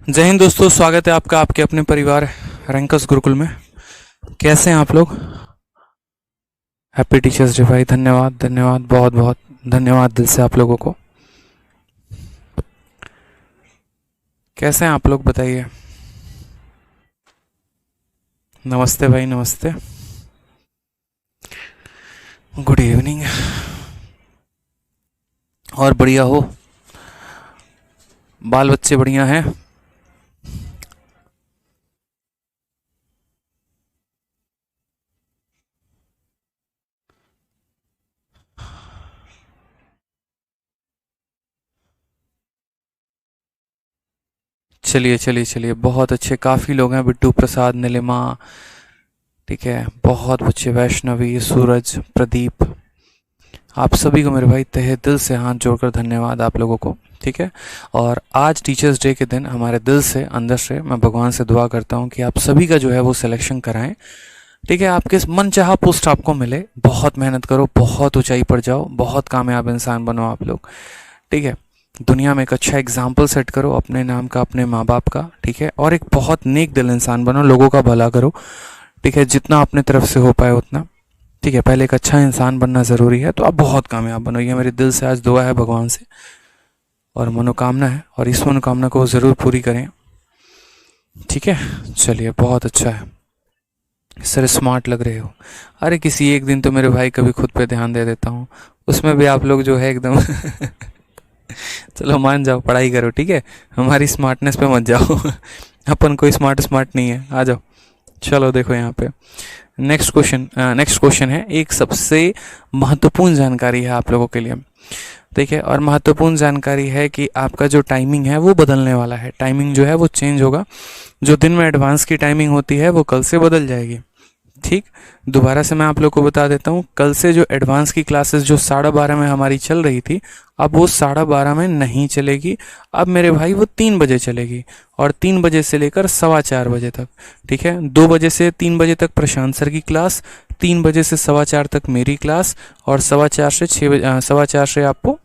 जय हिंद दोस्तों, स्वागत है आपका आपके अपने परिवार रैंकस गुरुकुल में। कैसे हैं आप लोग? हैप्पी टीचर्स डे भाई। धन्यवाद धन्यवाद, बहुत बहुत धन्यवाद दिल से आप लोगों को। कैसे हैं आप लोग बताइए। नमस्ते भाई, नमस्ते। Good evening. और बढ़िया हो? बाल बच्चे बढ़िया हैं? चलिए चलिए चलिए, बहुत अच्छे, काफ़ी लोग हैं। बिट्टू प्रसाद, नीलिमा, ठीक है, बहुत बच्चे, वैष्णवी, सूरज, प्रदीप, आप सभी को मेरे भाई तहे दिल से हाथ जोड़कर धन्यवाद आप लोगों को। ठीक है। और आज टीचर्स डे के दिन हमारे दिल से, अंदर से मैं भगवान से दुआ करता हूँ कि आप सभी का जो है वो सिलेक्शन कराएं। ठीक है, आपके मन चाहा पोस्ट आपको मिले। बहुत मेहनत करो, बहुत ऊंचाई पर जाओ, बहुत कामयाब इंसान बनो आप लोग। ठीक है। दुनिया में एक अच्छा एग्जाम्पल सेट करो अपने नाम का, अपने माँ बाप का। ठीक है। और एक बहुत नेक दिल इंसान बनो, लोगों का भला करो। ठीक है, जितना अपने तरफ से हो पाए उतना। ठीक है, पहले एक अच्छा इंसान बनना ज़रूरी है, तो आप बहुत कामयाब बनो। ये मेरे दिल से आज दुआ है भगवान से, और मनोकामना है, और इस मनोकामना को ज़रूर पूरी करें। ठीक है। चलिए, बहुत अच्छा है सर, स्मार्ट लग रहे हो। अरे किसी एक दिन तो मेरे भाई कभी खुद पे ध्यान दे देता हूँ, उसमें भी आप लोग जो है एकदम चलो मान जाओ, पढ़ाई करो। ठीक है, हमारी स्मार्टनेस पे मत जाओ अपन कोई स्मार्ट स्मार्ट नहीं है, आ जाओ। चलो देखो यहाँ पे नेक्स्ट क्वेश्चन है, एक सबसे महत्वपूर्ण जानकारी है आप लोगों के लिए। देखिए, और महत्वपूर्ण जानकारी है कि आपका जो टाइमिंग है वो बदलने वाला है। टाइमिंग जो है वो चेंज होगा। जो दिन में एडवांस की टाइमिंग होती है वो कल से बदल जाएगी। ठीक। दोबारा से मैं आप लोग को बता देता हूँ, कल से जो एडवांस की क्लासेस जो 12:30 में हमारी चल रही थी, अब वो 12:30 में नहीं चलेगी। अब मेरे भाई वो 3 बजे चलेगी, और 3 बजे से लेकर 4:15 बजे तक। ठीक है, 2 बजे से 3 बजे तक प्रशांत सर की क्लास, 3 बजे से 4:15 तक मेरी क्लास, और 4:15 से आपको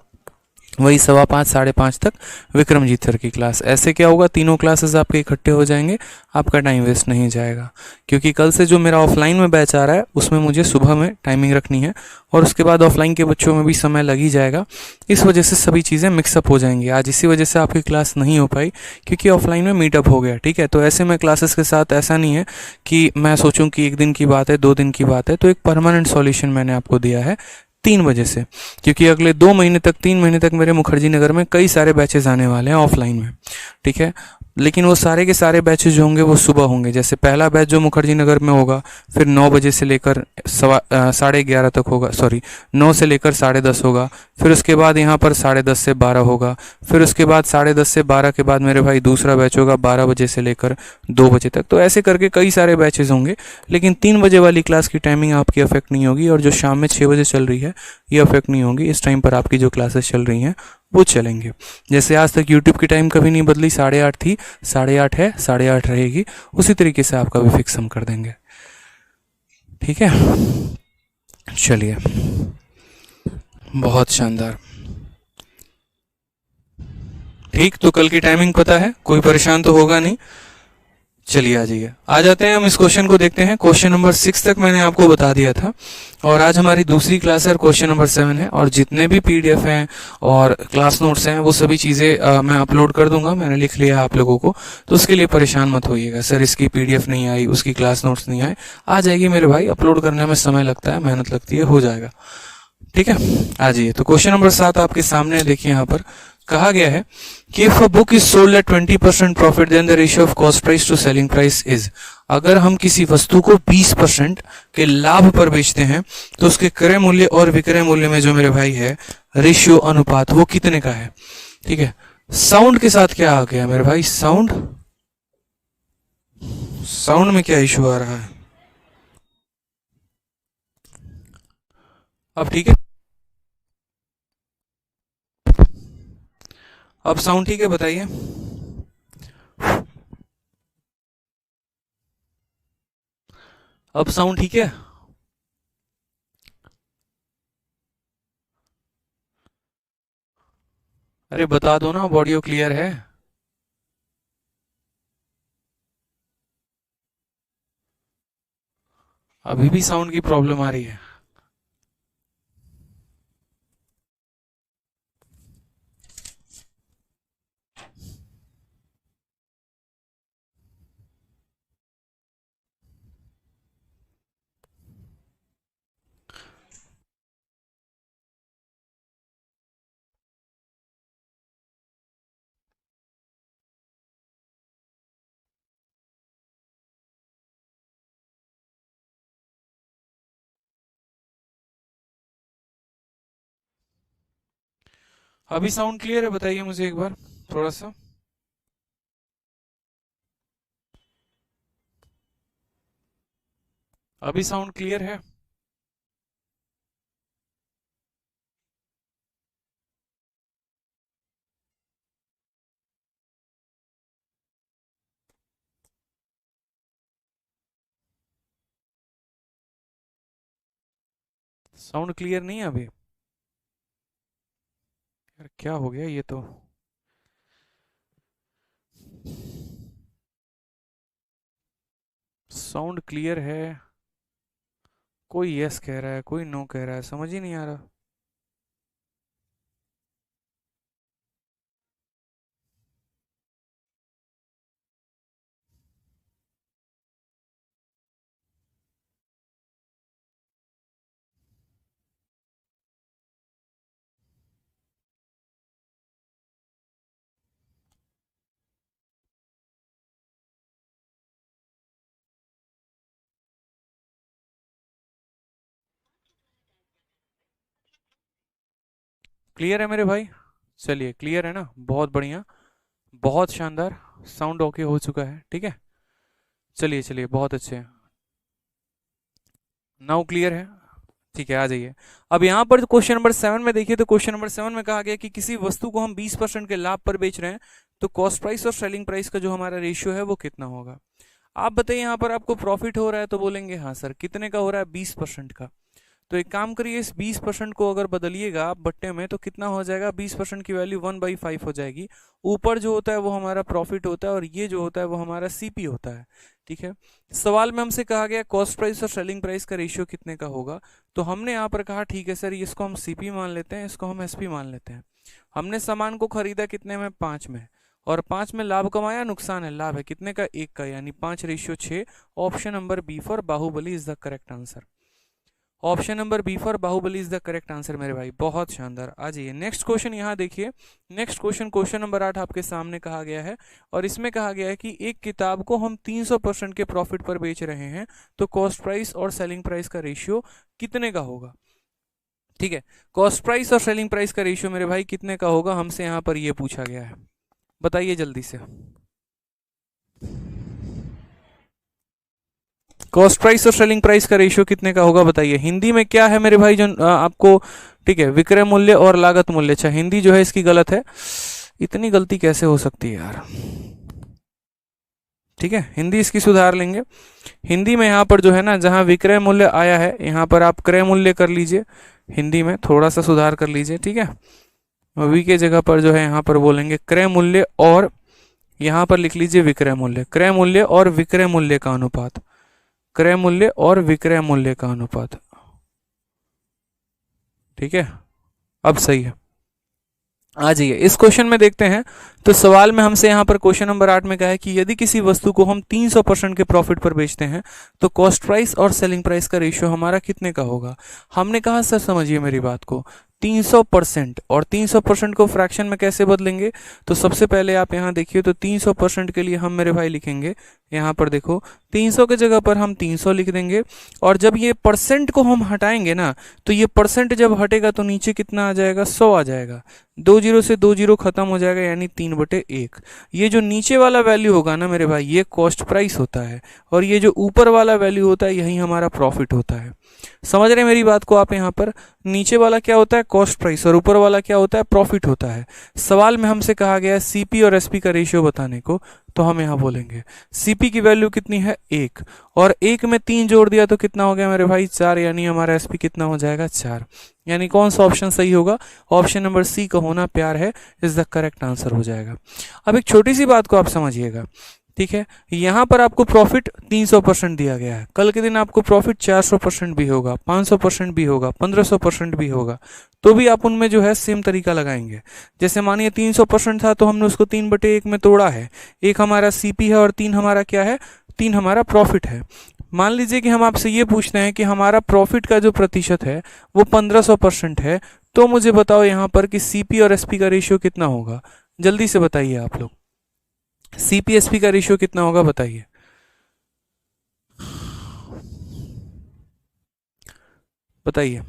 वही 5:15 5:30 तक विक्रमजीत सर की क्लास। ऐसे क्या होगा, तीनों क्लासेस आपके इकट्ठे हो जाएंगे, आपका टाइम वेस्ट नहीं जाएगा। क्योंकि कल से जो मेरा ऑफलाइन में बैच आ रहा है उसमें मुझे सुबह में टाइमिंग रखनी है, और उसके बाद ऑफलाइन के बच्चों में भी समय लग ही जाएगा। इस वजह से सभी चीज़ें मिक्सअप हो जाएंगी। आज इसी वजह से आपकी क्लास नहीं हो पाई, क्योंकि ऑफलाइन में मीटअप हो गया। ठीक है, तो ऐसे में क्लासेस के साथ ऐसा नहीं है कि मैं सोचूं कि एक दिन की बात है, 2 दिन की बात है। तो एक परमानेंट सॉल्यूशन मैंने आपको दिया है 3 बजे से, क्योंकि अगले 2 महीने तक, 3 महीने तक मेरे मुखर्जी नगर में कई सारे बैचेज आने वाले हैं ऑफलाइन में। ठीक है, लेकिन वो सारे के सारे बैचेज जो होंगे वो सुबह होंगे। जैसे पहला बैच जो मुखर्जी नगर में होगा, फिर 9 बजे से लेकर 11:30 तक होगा, सॉरी, 9 से लेकर 10:30 होगा। फिर उसके बाद यहाँ पर 10:30 से 12 होगा। फिर उसके बाद 10:30 से 12 के बाद मेरे भाई दूसरा बैच होगा 12 बजे से लेकर 2 बजे तक। तो ऐसे करके कई सारे बैचेज होंगे, लेकिन 3 बजे वाली क्लास की टाइमिंग आपकी अफेक्ट नहीं होगी, और जो शाम में 6 बजे चल रही है ये अफेक्ट नहीं होगी। इस टाइम पर आपकी जो क्लासेस चल रही हैं वो चलेंगे। जैसे आज तक यूट्यूब की टाइम कभी नहीं बदली, 8:30 थी, 8:30 है, 8:30 रहेगी। उसी तरीके से आपका भी फिक्स हम कर देंगे। ठीक है, चलिए, बहुत शानदार। ठीक, तो कल की टाइमिंग पता है, कोई परेशान तो होगा नहीं। चलिए आ जाइए, आ जाते हैं हम इस क्वेश्चन को देखते हैं। क्वेश्चन नंबर 6 तक मैंने आपको बता दिया था, और आज हमारी दूसरी क्लास है, क्वेश्चन नंबर 7 है। और जितने भी पीडीएफ हैं और क्लास नोट्स हैं वो सभी चीज़ें मैं अपलोड कर दूंगा, मैंने लिख लिया है आप लोगों को। तो उसके लिए परेशान मत होइएगा, सर इसकी पीडीएफ नहीं आई, उसकी क्लास नोट्स नहीं आए। आ जाएगी मेरे भाई, अपलोड करने में समय लगता है, मेहनत लगती है, हो जाएगा। ठीक है, आ जाइए। तो क्वेश्चन नंबर 7 आपके सामने है, देखिए यहाँ पर कहा गया है कि if a book is sold at 20% profit then the ratio of cost price to selling price is. अगर हम किसी वस्तु को 20% के लाभ पर बेचते हैं तो उसके क्रय मूल्य और विक्रय मूल्य में जो मेरे भाई है रेशियो, अनुपात, वो कितने का है। ठीक है, साउंड के साथ क्या आ गया मेरे भाई, साउंड, साउंड में क्या इशू आ रहा है? अब ठीक है, अब साउंड ठीक है, बताइए। अब साउंड ठीक है? अरे बता दो ना, ऑडियो क्लियर है? अभी भी साउंड की प्रॉब्लम आ रही है? अभी साउंड क्लियर है? बताइए मुझे एक बार थोड़ा सा। अभी साउंड क्लियर है? साउंड क्लियर नहीं है अभी? यार क्या हो गया ये तो। साउंड क्लियर है, कोई यस कह रहा है, कोई नो कह रहा है, समझ ही नहीं आ रहा। क्लियर है मेरे भाई? चलिए, क्लियर है ना, बहुत बढ़िया, बहुत शानदार। साउंड ओके हो चुका है, ठीक है। चलिए चलिए, बहुत अच्छे। नाउ क्लियर है? ठीक है, आ जाइए। अब यहाँ पर क्वेश्चन नंबर 7 में देखिए, तो क्वेश्चन नंबर 7 में कहा गया कि किसी वस्तु को हम 20% के लाभ पर बेच रहे हैं, तो कॉस्ट प्राइस और सेलिंग प्राइस का जो हमारा रेशियो है वो कितना होगा। आप बताइए, यहाँ पर आपको प्रॉफिट हो रहा है, तो बोलेंगे हाँ सर, कितने का हो रहा है? 20% का। तो एक काम करिए, इस 20% को अगर बदलिएगा आप बट्टे में, तो कितना हो जाएगा? 20% की वैल्यू 1/5 हो जाएगी। ऊपर जो होता है वो हमारा प्रॉफिट होता है, और ये जो होता है वो हमारा सीपी होता है, ठीक है। सवाल में हमसे कहा गया कॉस्ट प्राइस और सेलिंग प्राइस का रेशियो कितने का होगा। तो हमने यहाँ पर कहा ठीक है सर, इसको हम सीपी मान लेते हैं, इसको हम एसपी मान लेते हैं। हमने सामान को खरीदा कितने में? 5 में। और 5 में लाभ कमाया, नुकसान है? लाभ है। कितने का? 1 का, यानी 5/6। Option number B for Baahubali is the correct answer. Option number B for Baahubali is the correct answer मेरे भाई, बहुत शानदार। आ जाइए नेक्स्ट क्वेश्चन, यहाँ देखिए। नेक्स्ट क्वेश्चन, क्वेश्चन नंबर 8 आपके सामने कहा गया है, और इसमें कहा गया है कि एक किताब को हम 300% के प्रॉफिट पर बेच रहे हैं, तो कॉस्ट प्राइस और सेलिंग प्राइस का रेशियो कितने का होगा। ठीक है, कॉस्ट प्राइस और सेलिंग प्राइस का रेशियो मेरे भाई कितने का होगा, हमसे यहाँ पर ये पूछा गया है। बताइए जल्दी से। कॉस्ट प्राइस और सेलिंग प्राइस का रेशियो कितने का होगा, बताइए। हिंदी में क्या है मेरे भाई जो आपको, ठीक है, विक्रय मूल्य और लागत मूल्य। अच्छा, हिंदी जो है इसकी गलत है। इतनी गलती कैसे हो सकती है यार। ठीक है, हिंदी इसकी सुधार लेंगे। हिंदी में यहाँ पर जो है ना, जहाँ विक्रय मूल्य आया है, यहाँ पर आप क्रय मूल्य कर लीजिए। हिंदी में थोड़ा सा सुधार कर लीजिए, ठीक है। वी के जगह पर जो है यहाँ पर बोलेंगे क्रय मूल्य, और यहाँ पर लिख लीजिए विक्रय मूल्य। क्रय मूल्य और विक्रय मूल्य का अनुपात, क्रय मूल्य और विक्रय मूल्य का अनुपात, ठीक है। अब सही है। आ जाइए इस क्वेश्चन में देखते हैं। तो सवाल में हमसे यहाँ पर क्वेश्चन नंबर 8 में कहा है कि यदि किसी वस्तु को हम 300% के प्रॉफिट पर बेचते हैं, तो कॉस्ट प्राइस और सेलिंग प्राइस का रेशियो हमारा कितने का होगा। हमने कहा सर समझिए मेरी बात को, 300% और 300% को फ्रैक्शन में कैसे बदलेंगे। तो सबसे पहले आप यहाँ देखिए, तो 300% के लिए हम मेरे भाई लिखेंगे, यहाँ पर देखो 300 के जगह पर हम 300 लिख देंगे। और जब ये परसेंट को हम हटाएंगे ना, तो ये परसेंट जब हटेगा तो नीचे कितना आ जाएगा? 100 आ जाएगा। 2 जीरो से 2 जीरो खत्म हो जाएगा, यानी 3/1। ये जो नीचे वाला वैल्यू होगा ना मेरे भाई, ये कॉस्ट प्राइस होता है, और ये जो ऊपर वाला वैल्यू होता है, यही हमारा प्रॉफिट होता है। समझ रहे हैं मेरी बात को आप। यहाँ पर नीचे वाला क्या होता है? कॉस्ट प्राइस, और ऊपर वाला क्या होता है? प्रॉफिट होता है। सवाल में हमसे कहा गया है सीपी और एसपी का रेशियो बताने को, तो हम यहाँ बोलेंगे सीपी की वैल्यू कितनी है? 1, और 1 में 3 जोड़ दिया तो कितना हो गया मेरे भाई? 4, यानी हमारा एसपी कितना हो जाएगा? 4। यानी कौन सा ऑप्शन सही होगा? ऑप्शन नंबर सी का होना प्यार है इज द करेक्ट आंसर हो जाएगा। अब एक छोटी सी बात को आप समझिएगा, ठीक है, यहाँ पर आपको प्रॉफिट 300% दिया गया है, कल के दिन आपको प्रॉफिट 400% भी होगा, 500% भी होगा, 1500% भी होगा, तो भी आप उनमें जो है सेम तरीका लगाएंगे। जैसे मानिए 300% था तो हमने उसको 3/1 में तोड़ा है, एक हमारा सीपी है और 3 हमारा क्या है, 3 हमारा प्रॉफिट है। मान लीजिए कि हम आपसे ये पूछते हैं कि हमारा प्रॉफिट का जो प्रतिशत है वो 1500% है, तो मुझे बताओ यहाँ पर कि सीपी और एसपी का रेशियो कितना होगा, जल्दी से बताइए आप लोग, सीपी एसपी का रेशियो कितना होगा बताइए, बताइए।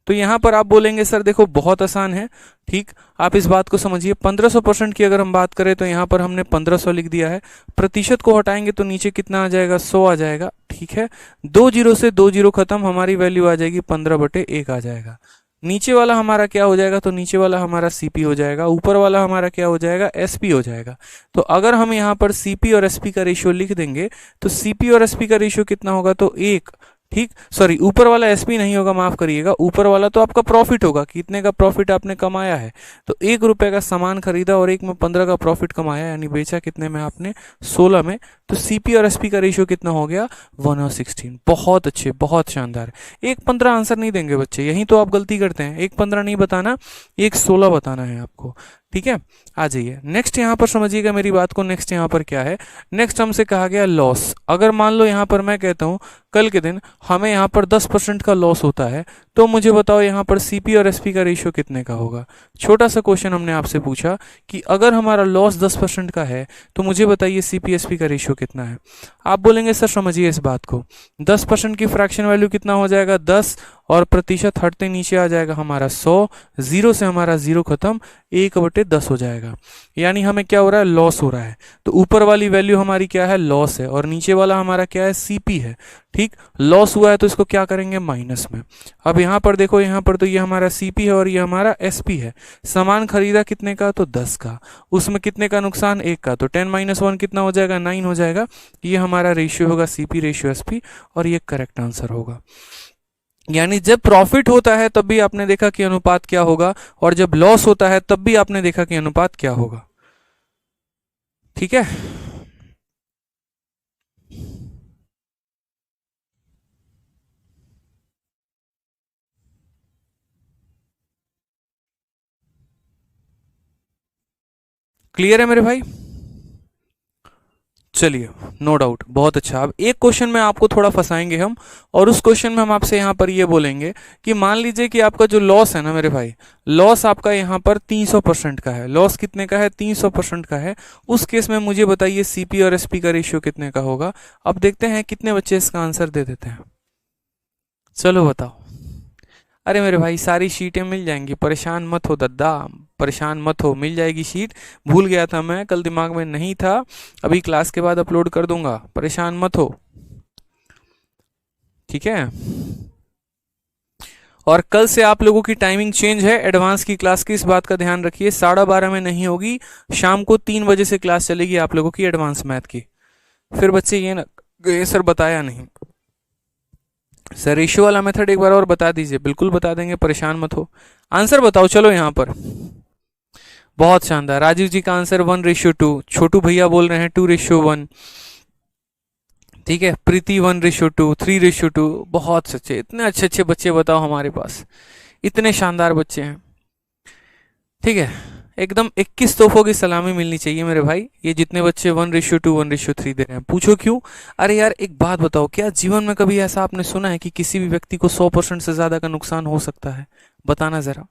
तो यहाँ पर आप बोलेंगे सर देखो बहुत आसान है, ठीक, आप इस बात को समझिए, 1500% की अगर हम बात करें तो यहाँ पर हमने 1500 लिख दिया है, प्रतिशत को हटाएंगे तो नीचे कितना आ जाएगा, 100 आ जाएगा, ठीक है, 2 जीरो से 2 जीरो खत्म, हमारी वैल्यू आ जाएगी 15/1 आ जाएगा। नीचे वाला हमारा क्या हो जाएगा, तो नीचे वाला हमारा सीपी हो जाएगा, ऊपर वाला हमारा क्या हो जाएगा, एसपी हो जाएगा। तो अगर हम यहाँ पर सीपी और एसपी का रेशियो लिख देंगे तो सीपी और एसपी का रेशियो कितना होगा, तो 1, ठीक, सॉरी ऊपर वाला एसपी नहीं होगा, माफ करिएगा, ऊपर वाला तो आपका प्रॉफिट होगा, कितने का प्रॉफिट आपने कमाया है, तो 1 रुपए का सामान खरीदा और 1 में 15 का प्रॉफिट कमाया, यानी बेचा कितने में आपने, 16 में, तो सीपी और एसपी का रेशियो कितना हो गया, 1/16। बहुत अच्छे, बहुत शानदार। 1/15 आंसर नहीं देंगे बच्चे, यही तो आप गलती करते हैं, 1/15 नहीं बताना, 1/16 बताना है आपको, ठीक है। आ जाइए नेक्स्ट, यहाँ पर समझिएगा मेरी बात को, नेक्स्ट यहाँ पर क्या है, नेक्स्ट हमसे कहा गया लॉस। अगर मान लो यहाँ पर मैं कहता हूँ कल के दिन हमें यहाँ पर 10% का लॉस होता है, तो मुझे बताओ यहाँ पर सीपी और एसपी का रेशियो कितने का होगा। छोटा सा क्वेश्चन हमने आपसे पूछा कि अगर हमारा लॉस 10% का है तो मुझे बताइए सीपी एसपी का रेशियो कितना है। आप बोलेंगे सर समझिए इस बात को, 10% की फ्रैक्शन वैल्यू कितना हो जाएगा, 10, और प्रतिशत हटते नीचे आ जाएगा हमारा 100, जीरो से हमारा जीरो खत्म, 1/10 हो जाएगा, यानी हमें क्या हो रहा है, लॉस हो रहा है। तो ऊपर वाली वैल्यू हमारी क्या है, लॉस है, और नीचे वाला हमारा क्या है, सीपी है, ठीक। लॉस हुआ है तो इसको क्या करेंगे, माइनस में। अब यहाँ पर देखो, यहाँ पर तो ये हमारा सीपी है और ये हमारा एसपी है, सामान खरीदा कितने का, तो 10 का, उसमें कितने का नुकसान, 1 का, तो 10 - 1 कितना हो जाएगा, 9 हो जाएगा। ये हमारा रेशियो होगा सीपी रेशियो एसपी, और ये करेक्ट आंसर होगा। यानी जब प्रॉफिट होता है तब भी आपने देखा कि अनुपात क्या होगा, और जब लॉस होता है तब भी आपने देखा कि अनुपात क्या होगा, ठीक है। क्लियर है मेरे भाई, चलिए, नो डाउट, बहुत अच्छा। अब एक क्वेश्चन में आपको थोड़ा फंसाएंगे हम, और उस क्वेश्चन में हम आपसे यहाँ पर ये बोलेंगे कि मान लीजिए कि आपका जो लॉस है ना मेरे भाई, लॉस आपका यहाँ पर 300% का है, लॉस कितने का है, 300% का है। उस केस में मुझे बताइए सीपी और एसपी का रेशियो कितने का होगा। अब देखते हैं कितने बच्चे इसका आंसर दे देते हैं, चलो बताओ। अरे मेरे भाई सारी शीटें मिल जाएंगी, परेशान मत हो दद्दा, परेशान मत हो, मिल जाएगी शीट। भूल गया था मैं, कल दिमाग में नहीं था, अभी क्लास के बाद अपलोड कर दूंगा, परेशान मत हो, ठीक है। और कल से आप लोगों की टाइमिंग चेंज है एडवांस की क्लास की, इस बात का ध्यान रखिए, 12:30 में नहीं होगी, शाम को 3 बजे से क्लास चलेगी आप लोगों की एडवांस मैथ की। फिर बच्चे ये ना ये सर बताया नहीं, सर रेशियो वाला मेथड एक बार और बता दीजिए, बिल्कुल बता देंगे, परेशान मत हो। आंसर बताओ चलो यहाँ पर, बहुत शानदार। राजीव जी का आंसर 1:2, छोटू भैया बोल रहे हैं 2:1, ठीक है। प्रीति 1:2, 3:2, बहुत सच्चे, इतने अच्छे अच्छे बच्चे बताओ हमारे पास, इतने शानदार बच्चे हैं, ठीक है। एकदम 21 तोहफों की सलामी मिलनी चाहिए मेरे भाई, ये जितने बच्चे 1:2, 1:3 दे रहे हैं। पूछो क्यों, अरे यार एक बात बताओ, क्या जीवन में कभी ऐसा आपने सुना है कि किसी भी व्यक्ति को 100% से ज्यादा का नुकसान हो सकता है, बताना जरा,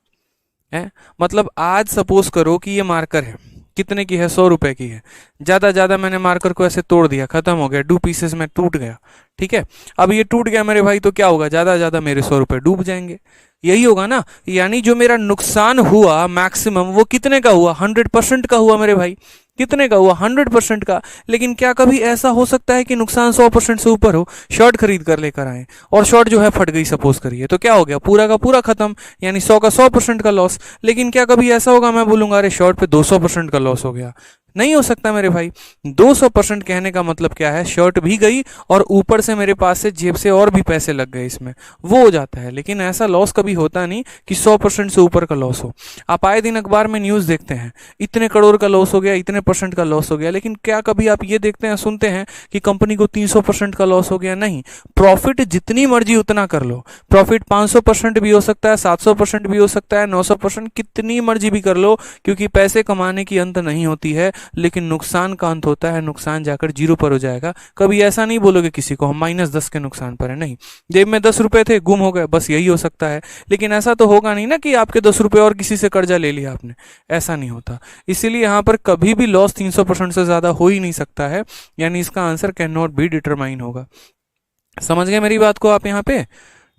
है। मतलब आज सपोज करो कि ये मार्कर है, कितने की है, 100 रुपए की है, ज्यादा ज्यादा मैंने मार्कर को ऐसे तोड़ दिया, खत्म हो गया, 2 पीसेस में टूट गया, ठीक है। अब ये टूट गया मेरे भाई, तो क्या होगा, ज्यादा ज्यादा मेरे 100 रुपए डूब जाएंगे, यही होगा ना। यानी जो मेरा नुकसान हुआ मैक्सिमम वो कितने का हुआ, 100% का हुआ मेरे भाई, कितने का हुआ, 100% का। लेकिन क्या कभी ऐसा हो सकता है कि नुकसान 100% से ऊपर हो, शर्ट खरीद कर लेकर आए और शर्ट जो है फट गई सपोज करिए, तो क्या हो गया, पूरा का पूरा खत्म, यानी 100 का 100% का लॉस। लेकिन क्या कभी ऐसा होगा मैं बोलूंगा अरे शर्ट पे 200% का लॉस हो गया, नहीं हो सकता मेरे भाई। 200% कहने का मतलब क्या है, शर्ट भी गई और ऊपर से मेरे पास से जेब से और भी पैसे लग गए इसमें, वो हो जाता है। लेकिन ऐसा लॉस कभी होता नहीं कि 100% से ऊपर का लॉस हो। आप आए दिन अखबार में न्यूज़ देखते हैं, इतने करोड़ का लॉस हो गया, इतने परसेंट का लॉस हो गया, लेकिन क्या कभी आप ये देखते हैं, सुनते हैं कि कंपनी को 300% का लॉस हो गया? नहीं। प्रॉफिट जितनी मर्जी उतना कर लो, प्रॉफिट 500% भी हो सकता है, 700% भी हो सकता है, 900%, कितनी मर्जी भी कर लो, क्योंकि पैसे कमाने की अंत नहीं होती है, लेकिन नुकसान का अंत होता है। नुकसान जाकर जीरो पर हो जाएगा। कभी ऐसा नहीं बोलोगे किसी को हम -10 के नुकसान पर है, नहीं। जेब में 10 रुपए थे, गुम हो गए, बस यही हो सकता है। लेकिन ऐसा तो होगा नहीं ना कि आपके 10 रुपए और किसी से कर्जा ले लिया आपने, ऐसा नहीं होता। इसीलिए यहाँ पर कभी भी लॉस 300% से ज्यादा हो ही नहीं सकता है, यानी इसका answer can not be determine होगा। समझ गए मेरी बात को आप यहाँ पे?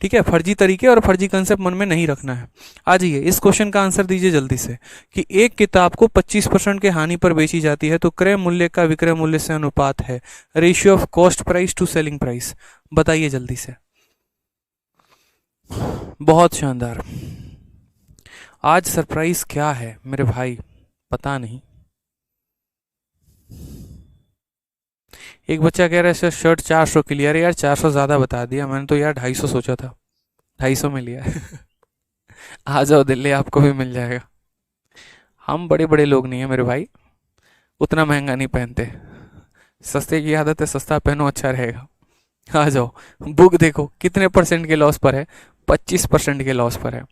ठीक है, फर्जी तरीके और फर्जी कंसेप्ट मन में नहीं रखना है। आ जाइए, इस क्वेश्चन का आंसर दीजिए जल्दी से कि एक किताब को 25% के हानि पर बेची जाती है तो क्रय मूल्य का विक्रय मूल्य से अनुपात है, ratio of cost price to selling price. बताइए जल्दी से। बहुत शानदार। आज सरप्राइज क्या है मेरे भाई, पता नहीं। एक बच्चा कह रहा है सर शर्ट 400 की लिया। अरे यार 400 ज्यादा बता दिया, मैंने तो यार 250 सोचा था, 250 में लिया है। आ जाओ दिल्ली, आपको भी मिल जाएगा। हम बड़े बड़े लोग नहीं है मेरे भाई, उतना महंगा नहीं पहनते। सस्ते की आदत है, सस्ता पहनो अच्छा रहेगा। आ जाओ। बुक देखो कितने परसेंट के लॉस पर है, 25% के लॉस पर है।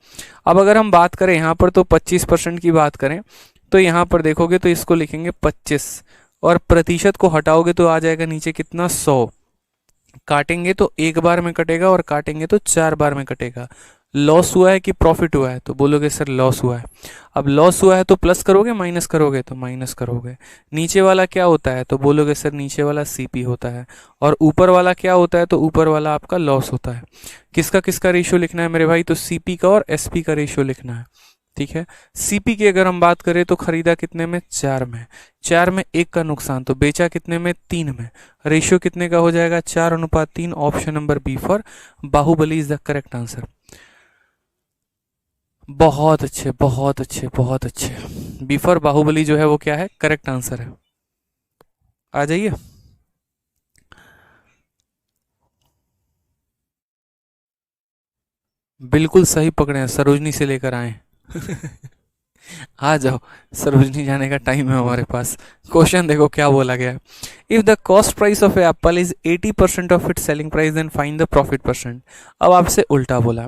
अब अगर हम बात करें यहाँ पर तो 25% की बात करें, तो यहाँ पर देखोगे तो इसको लिखेंगे 25, और प्रतिशत को हटाओगे तो आ जाएगा नीचे कितना, 100। काटेंगे तो एक बार में कटेगा और काटेंगे तो 4 बार में कटेगा। लॉस हुआ है कि प्रॉफिट हुआ है, तो बोलोगे सर लॉस हुआ है। अब लॉस हुआ है तो प्लस करोगे, माइनस करोगे तो माइनस करोगे। नीचे वाला क्या होता है, तो बोलोगे सर नीचे वाला सीपी होता है। और ऊपर वाला क्या होता है, तो ऊपर वाला आपका लॉस होता है। किसका किसका रेशियो लिखना है मेरे भाई, तो सीपी का और एसपी का रेशियो लिखना है। ठीक है। सीपी की अगर हम बात करें तो खरीदा कितने में, 4 में। 4 में 1 का नुकसान, तो बेचा कितने में, 3 में। रेशियो कितने का हो जाएगा, 4:3। Option number B for Baahubali is the correct answer. बहुत अच्छे, बहुत अच्छे, बहुत अच्छे। बी फॉर बाहुबली जो है वो क्या है, करेक्ट आंसर है। आ जाइए। बिल्कुल सही पकड़े हैं, सरोजनी से लेकर आए। आ जाओ, सरोजनी जाने का टाइम है हमारे पास। क्वेश्चन देखो क्या बोला गया है। If the cost price of apple is 80% of its selling price then find the profit percent. अब आपसे उल्टा बोला,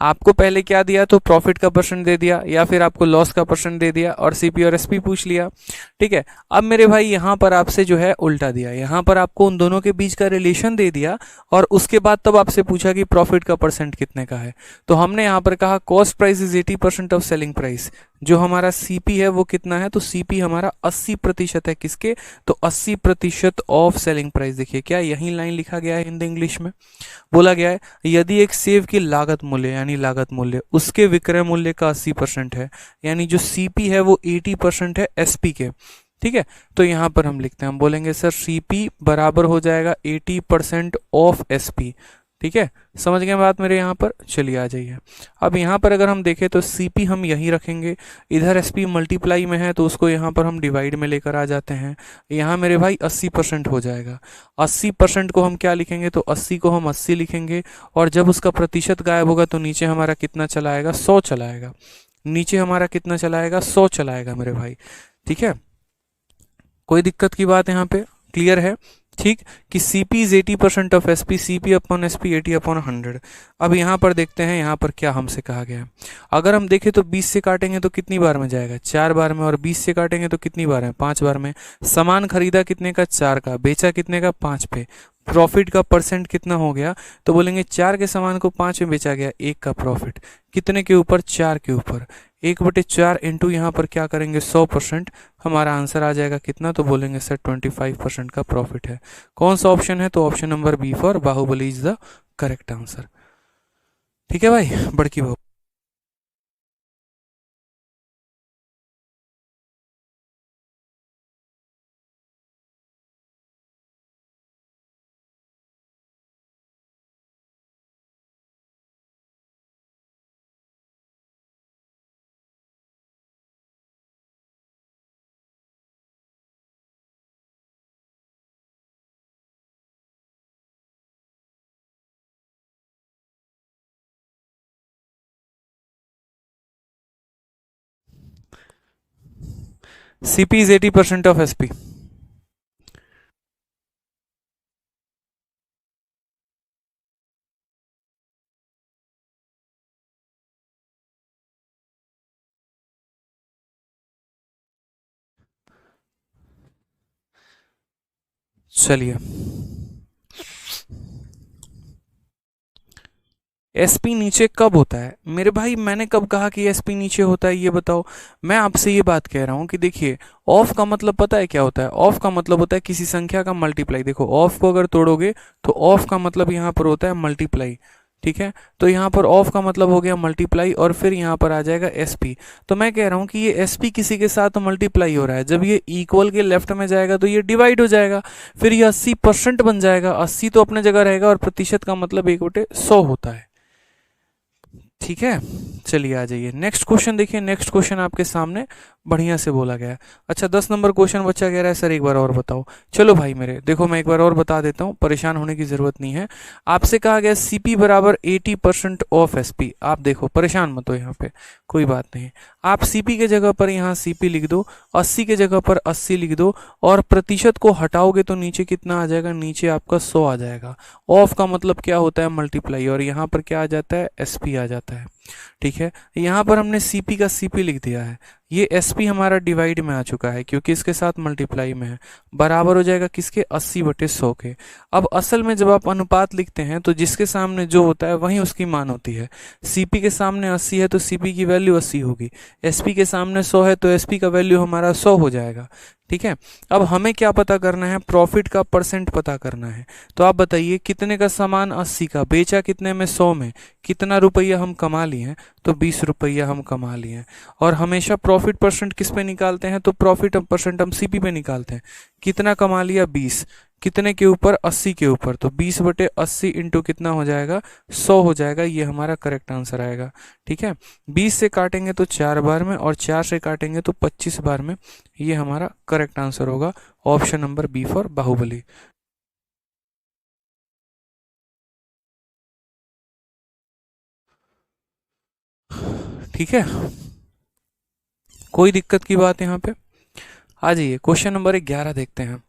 आपको पहले क्या दिया, तो प्रॉफिट का परसेंट दे दिया, या फिर आपको लॉस का परसेंट दे दिया और सीपी और एसपी पूछ लिया। ठीक है। अब मेरे भाई यहाँ पर आपसे जो है उल्टा दिया, यहाँ पर आपको उन दोनों के बीच का रिलेशन दे दिया, और उसके बाद तब आपसे पूछा कि प्रॉफिट का परसेंट कितने का है। तो हमने यहाँ पर कहा cost price is 80% of selling price. जो हमारा सीपी है वो कितना है, तो सीपी हमारा 80% है, किसके, तो 80% ऑफ सेलिंग प्राइस। देखिए क्या यही लाइन लिखा गया है हिंदी इंग्लिश में, बोला गया है यदि एक सेव की लागत मूल्य यानी लागत मूल्य उसके विक्रय मूल्य का 80% है, यानी जो सीपी है वो 80% है एसपी के। ठीक है। तो यहां पर हम लिखते हैं, हम बोलेंगे सर सीपी बराबर हो जाएगा 80% ऑफ एसपी। ठीक है। समझ गए बात मेरे यहाँ पर, चलिए आ जाइए। अब यहाँ पर अगर हम देखें तो सीपी हम यहीं रखेंगे, इधर एसपी मल्टीप्लाई में है तो उसको यहाँ पर हम डिवाइड में लेकर आ जाते हैं। यहाँ मेरे भाई 80% हो जाएगा। 80% को हम क्या लिखेंगे, तो 80 को हम 80 लिखेंगे, और जब उसका प्रतिशत गायब होगा तो नीचे हमारा कितना चला आएगा, 100 चला आएगा। नीचे हमारा कितना चला आएगा, 100 चला आएगा मेरे भाई। ठीक है। कोई दिक्कत की बात यहाँ पे, क्लियर है? ठीक। कि CP is 80% of SP, CP upon SP 80/100। अब यहाँ पर देखते हैं यहाँ पर क्या हमसे कहा गया है। अगर हम देखें तो 20 से काटेंगे तो कितनी बार में जाएगा, 4 बार में, और 20 से काटेंगे तो कितनी बार में, 5 बार में। सामान खरीदा कितने का, 4 का, बेचा कितने का, 5 पे। प्रॉफिट का परसेंट कितना हो गया, तो बोलेंगे 4 के सामान को 5 में बेचा गया, 1 का प्रॉफिट। कितने के ऊपर, 4 के ऊपर। 1/4 इंटू यहाँ पर क्या करेंगे, 100%। हमारा आंसर आ जाएगा कितना, तो बोलेंगे सर 25% का प्रॉफिट है। कौन सा ऑप्शन है, तो option number B for Baahubali is the correct answer. ठीक है भाई, बड़की बहू। CP is 80% of SP. चलिए, एसपी नीचे कब होता है मेरे भाई? मैंने कब कहा कि एसपी नीचे होता है, ये बताओ। मैं आपसे ये बात कह रहा हूँ कि देखिए, ऑफ का मतलब पता है क्या होता है? ऑफ का मतलब होता है किसी संख्या का मल्टीप्लाई। देखो, ऑफ को अगर तोड़ोगे तो ऑफ का मतलब यहाँ पर होता है मल्टीप्लाई, ठीक है? तो यहाँ पर ऑफ का मतलब हो गया मल्टीप्लाई, और फिर यहाँ पर आ जाएगा एसपी। तो मैं कह रहा हूँ कि ये एसपी किसी के साथ मल्टीप्लाई हो रहा है, जब ये इक्वल के लेफ्ट में जाएगा तो ये डिवाइड हो जाएगा, फिर ये 80% बन जाएगा। 80 तो अपने जगह रहेगा, और प्रतिशत का मतलब 1/100 होता है, ठीक है? चलिए आ जाइए, नेक्स्ट क्वेश्चन देखिए। नेक्स्ट क्वेश्चन आपके सामने बढ़िया से बोला गया है। अच्छा, 10 नंबर क्वेश्चन बच्चा कह रहा है सर एक बार और बताओ। चलो भाई मेरे, देखो मैं एक बार और बता देता हूँ, परेशान होने की जरूरत नहीं है। आपसे कहा गया सीपी बराबर 80% ऑफ एसपी। आप देखो, परेशान मत हो, यहाँ पे कोई बात नहीं। आप सीपी के जगह पर यहाँ सीपी लिख दो, 80 के जगह पर 80 लिख दो, और प्रतिशत को हटाओगे तो नीचे कितना आ जाएगा? नीचे आपका 100 आ जाएगा। ऑफ का मतलब क्या होता है? मल्टीप्लाई, और यहाँ पर क्या आ जाता है? एसपी आ जाता है, ठीक है? यहाँ पर हमने सीपी का सीपी लिख दिया है, ये एसपी हमारा डिवाइड में आ चुका है क्योंकि इसके साथ मल्टीप्लाई में है, बराबर हो जाएगा किसके? 80/100 के। अब असल में जब आप अनुपात लिखते हैं तो जिसके सामने जो होता है वही उसकी मान होती है। सीपी के सामने 80 है तो सीपी की वैल्यू 80 होगी, एसपी के सामने 100 है तो एसपी का वैल्यू हमारा 100 हो जाएगा, ठीक है? अब हमें क्या पता करना है? प्रॉफिट का परसेंट पता करना है। तो आप बताइए, कितने का सामान? 80 का, बेचा कितने में? 100 में। कितना रुपया हम कमा लिए हैं? तो 20 रुपया हम कमा लिए हैं। और हमेशा प्रॉफिट परसेंट किस पे निकालते हैं? तो प्रॉफिट परसेंट हम सीपी पे निकालते हैं। कितना कमा लिया? 20। कितने के ऊपर? 80 के ऊपर। तो 20/80 इंटू कितना हो जाएगा? 100 हो जाएगा। ये हमारा करेक्ट आंसर आएगा, ठीक है? 20 से काटेंगे तो 4 बार में, और 4 से काटेंगे तो 25 बार में। ये हमारा करेक्ट आंसर होगा, option number B for Baahubali. ठीक है, कोई दिक्कत की बात यहाँ पे? आ जाइए, क्वेश्चन नंबर 11 देखते हैं।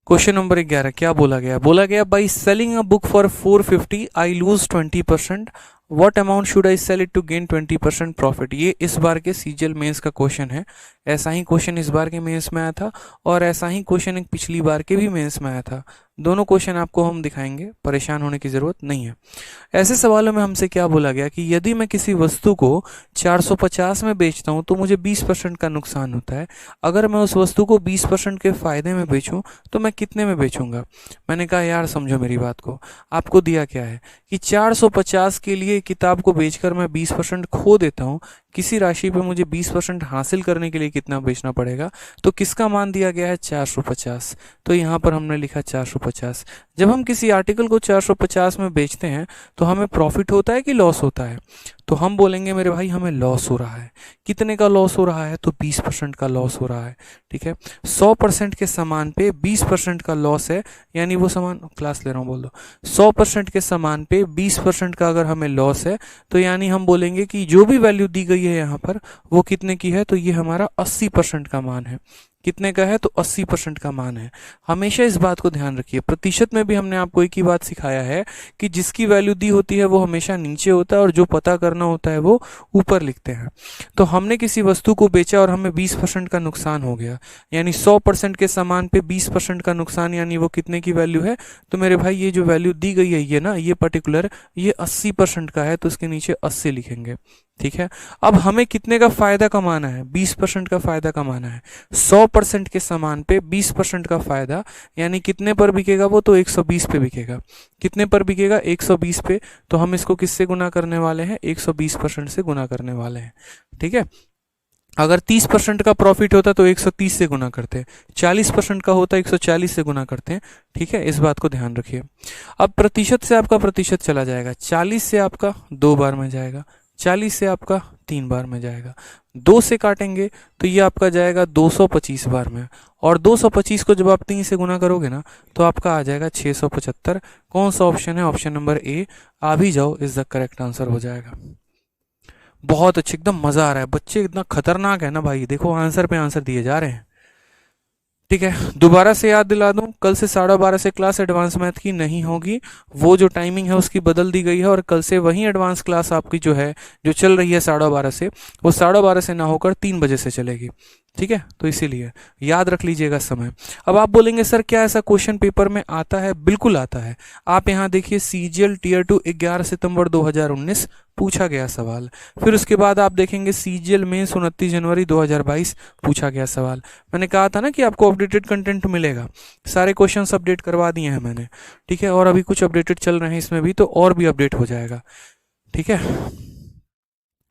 क्वेश्चन नंबर 11 क्या बोला गया? बोला गया, by selling a book for 450 I lose 20%, what amount should I sell it to gain 20% profit? ये इस बार के सीजीएल मेंस का क्वेश्चन है। ऐसा ही क्वेश्चन इस बार के मेंस में आया था, और ऐसा ही क्वेश्चन एक पिछली बार के भी मेंस में आया था। दोनों क्वेश्चन आपको हम दिखाएंगे, परेशान होने की जरूरत नहीं है। ऐसे सवालों में हमसे क्या बोला गया कि यदि मैं किसी वस्तु को 450 में बेचता हूं तो मुझे 20% का नुकसान होता है। अगर मैं उस वस्तु को 20% के फायदे में बेचूं तो मैं कितने में बेचूंगा? मैंने कहा यार समझो मेरी बात को, आपको दिया क्या है कि 450 के लिए किताब को बेचकर मैं 20% खो देता हूं, किसी राशि पे मुझे 20% हासिल करने के लिए कितना बेचना पड़ेगा? तो किसका मान दिया गया है? 450। तो यहाँ पर हमने लिखा 450। जब हम किसी आर्टिकल को 450 में बेचते हैं तो हमें प्रॉफिट होता है कि लॉस होता है? तो हम बोलेंगे मेरे भाई हमें लॉस हो रहा है। कितने का लॉस हो रहा है? तो 20% का लॉस हो रहा है, ठीक है? 100% के सामान पे 20% का लॉस है, यानी वो सामान, क्लास ले रहा हूँ बोल दो, 100% के सामान पे 20% का अगर हमें लॉस है तो यानी हम बोलेंगे कि जो भी वैल्यू दी गई है यहाँ पर वो कितने की है? तो ये हमारा 80% का मान है। कितने का है? तो 80% का मान है। हमेशा इस बात को ध्यान रखिए। प्रतिशत में भी हमने आपको एक ही बात सिखाया है कि जिसकी वैल्यू दी होती है वो हमेशा नीचे होता है, और जो पता करना होता है वो ऊपर लिखते हैं। तो हमने किसी वस्तु को बेचा और हमें 20% का नुकसान हो गया, यानी 100% के सामान पे 20% का नुकसान, यानी वो कितने की वैल्यू है? तो मेरे भाई ये जो वैल्यू दी गई है ये ना, ये पर्टिकुलर, ये 80% का है, तो उसके नीचे 80 लिखेंगे, ठीक है? अब हमें कितने का फायदा कमाना है? 20% का फायदा कमाना है। 100% के सामान पे 20% का फायदा, यानी कितने पर बिकेगा वो? तो 120 पे बिकेगा। कितने पर बिकेगा? 120 पे। तो हम इसको किससे गुना करने वाले हैं? 120% से गुना करने वाले हैं, ठीक है? अगर 30% का प्रॉफिट होता तो 130 से गुना करते हैं, 40% का होता 140 से गुना करते हैं, ठीक है? इस बात को ध्यान रखिए। अब प्रतिशत से आपका प्रतिशत चला जाएगा, 40 से आपका 2 बार में जाएगा, 40 से आपका 3 बार में जाएगा, 2 से काटेंगे तो ये आपका जाएगा 225 बार में, और 225 को जब आप 3 से गुना करोगे ना तो आपका आ जाएगा 675। कौन सा ऑप्शन है? Option number A. आ भी जाओ, इज द करेक्ट आंसर हो जाएगा। बहुत अच्छे, एकदम मजा आ रहा है, बच्चे इतना खतरनाक है ना भाई, देखो आंसर पे आंसर दिए जा रहे हैं। ठीक है, दोबारा से याद दिला दूं, कल से 12:30 से क्लास एडवांस मैथ की नहीं होगी, वो जो टाइमिंग है उसकी बदल दी गई है, और कल से वही एडवांस क्लास आपकी जो है, जो चल रही है 12:30 से, वो 12:30 से ना होकर 3 बजे से चलेगी। ठीक है, तो इसीलिए याद रख लीजिएगा समय। अब आप बोलेंगे सर क्या ऐसा क्वेश्चन पेपर में आता है? बिल्कुल आता है। आप यहाँ देखिए, सीजीएल टीयर 2 11 सितंबर 2019 पूछा गया सवाल। फिर उसके बाद आप देखेंगे सीजीएल मेंस 29 जनवरी 2022 पूछा गया सवाल। मैंने कहा था ना कि आपको अपडेटेड कंटेंट मिलेगा, सारे क्वेश्चंस अपडेट करवा दिए हैं मैंने। ठीक है, और अभी कुछ अपडेटेड चल रहे हैं इसमें भी, तो और भी अपडेट हो जाएगा। ठीक है,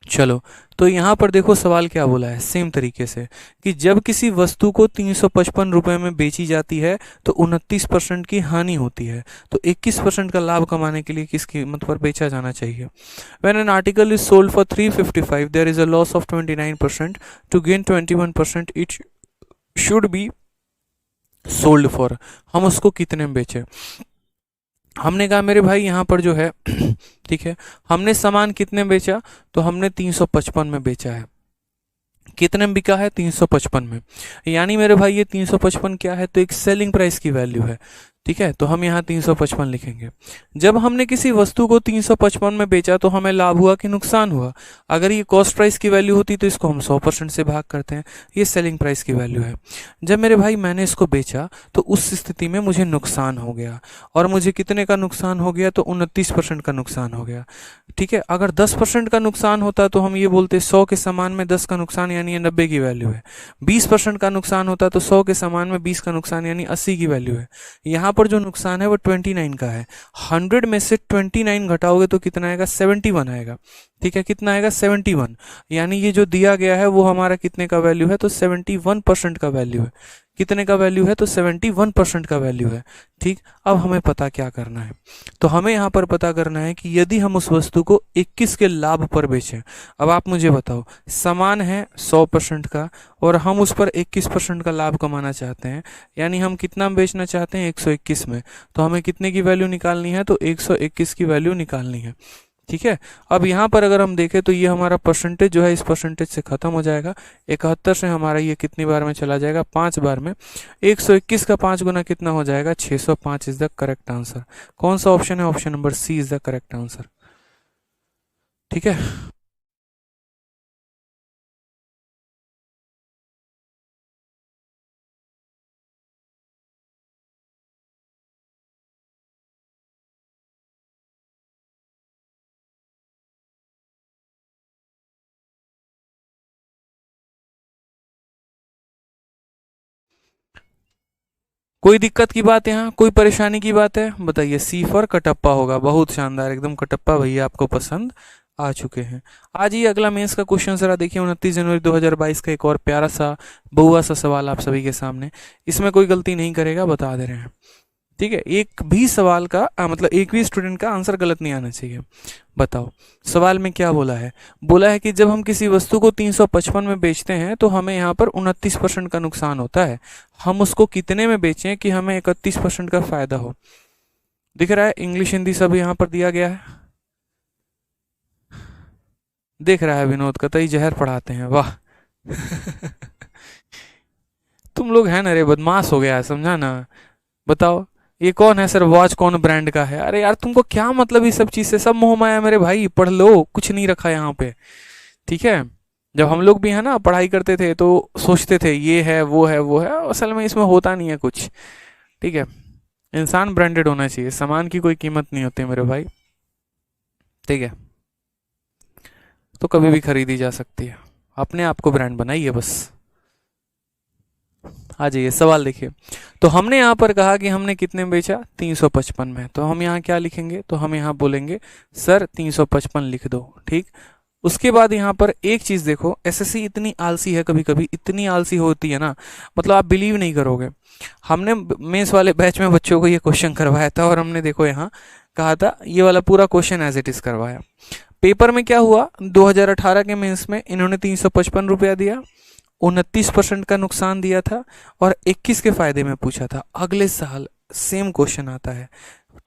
चलो, तो यहाँ पर देखो सवाल क्या बोला है, सेम तरीके से कि जब किसी वस्तु को 355 रुपए में बेची जाती है तो 29% की हानि होती है, तो 21% का लाभ कमाने के लिए किस कीमत पर बेचा जाना चाहिए? When an article is sold for 355 there is a loss of 29%, to gain 21% it should be sold for. हम उसको कितने में बेचे? हमने कहा मेरे भाई यहाँ पर जो है ठीक है, हमने सामान कितने में बेचा? तो हमने 355 में बेचा है। कितने में बिका है? 355 में। यानी मेरे भाई ये 355 क्या है? तो एक सेलिंग प्राइस की वैल्यू है। ठीक है, तो हम यहाँ 355 लिखेंगे। जब हमने किसी वस्तु को 355 में बेचा तो हमें लाभ हुआ कि नुकसान हुआ? अगर ये कॉस्ट प्राइस की वैल्यू होती तो इसको हम 100% से भाग करते हैं, ये सेलिंग प्राइस की वैल्यू है। जब मेरे भाई मैंने इसको बेचा तो उस स्थिति में मुझे नुकसान हो गया, और मुझे कितने का नुकसान हो गया? तो 29% का नुकसान हो गया। ठीक है, अगर 10% का नुकसान होता तो हम ये बोलते 100 के सामान में 10 का नुकसान यानी 90 की वैल्यू है। 20% का नुकसान होता तो 100 के सामान में 20 का नुकसान यानी 80 की वैल्यू है। यहाँ पर जो नुकसान है वो 29 का है। 100 में से 29 घटाओगे तो कितना आएगा? 71 आएगा। ठीक है, कितना आएगा? 71। यानी ये जो दिया गया है वो हमारा कितने का वैल्यू है? तो 71% का वैल्यू है। कितने का वैल्यू है? तो 71% का वैल्यू है। ठीक, अब हमें पता क्या करना है? तो हमें यहाँ पर पता करना है कि यदि हम उस वस्तु को 21 के लाभ पर बेचें। अब आप मुझे बताओ, सामान है 100% का और हम उस पर 21% का लाभ कमाना चाहते हैं, यानी हम कितना में बेचना चाहते हैं? 121 में। तो हमें कितने की वैल्यू निकालनी है? तो 121 की वैल्यू निकालनी है। ठीक है, अब यहाँ पर अगर हम देखें तो ये हमारा परसेंटेज जो है इस परसेंटेज से खत्म हो जाएगा। 71 से हमारा ये कितनी बार में चला जाएगा? 5 बार में। 121 का 5 गुना कितना हो जाएगा? 605 इज द करेक्ट आंसर। कौन सा ऑप्शन है? Option number C is the correct answer. ठीक है, कोई दिक्कत की बात है? यहाँ कोई परेशानी की बात है? बताइए। सी फॉर कटप्पा होगा। बहुत शानदार, एकदम कटप्पा भैया आपको पसंद आ चुके हैं। आज ये अगला मेंस का क्वेश्चन जरा देखिए, 29 जनवरी 2022 का एक और प्यारा सा बहुआ सा सवाल आप सभी के सामने। इसमें कोई गलती नहीं करेगा, बता दे रहे हैं। ठीक है, एक भी सवाल का मतलब एक भी स्टूडेंट का आंसर गलत नहीं आना चाहिए। बताओ सवाल में क्या बोला है? बोला है कि जब हम किसी वस्तु को 355 में बेचते हैं तो हमें यहाँ पर 29% का नुकसान होता है। हम उसको कितने में बेचें कि हमें 31% का फायदा हो? दिख रहा है, इंग्लिश हिंदी सब यहाँ पर दिया गया है। देख रहा है विनोद, कतई जहर पढ़ाते हैं, वाह तुम लोग है ना रे, बदमाश हो गया है, समझा ना। बताओ ये कौन है सर? वॉच कौन ब्रांड का है? अरे यार तुमको क्या मतलब इस सब चीज से? सब मोह माया मेरे भाई, पढ़ लो, कुछ नहीं रखा यहाँ पे। ठीक है, जब हम लोग भी है ना पढ़ाई करते थे तो सोचते थे ये है वो है वो है, असल में इसमें होता नहीं है कुछ। ठीक है, इंसान ब्रांडेड होना चाहिए, सामान की कोई कीमत नहीं होती मेरे भाई। ठीक है, तो कभी भी खरीदी जा सकती है, अपने आप को ब्रांड बनाइए बस। आ जाइए, सवाल देखिए। तो हमने यहाँ पर कहा कि हमने कितने में बेचा? 355 में। तो हम यहाँ क्या लिखेंगे? तो हम यहाँ बोलेंगे सर 355 लिख दो। ठीक, उसके बाद यहाँ पर एक चीज देखो, एसएससी इतनी आलसी है, कभी कभी इतनी आलसी होती है ना, मतलब आप बिलीव नहीं करोगे। हमने मेंस वाले बैच में बच्चों को ये क्वेश्चन करवाया था और हमने देखो यहाँ कहा था ये वाला पूरा क्वेश्चन एज इट इज करवाया। पेपर में क्या हुआ? 2018 के मेंस में इन्होंने 355 रुपया दिया, 29% का नुकसान दिया था और 21 के फायदे में पूछा था। अगले साल सेम क्वेश्चन आता है।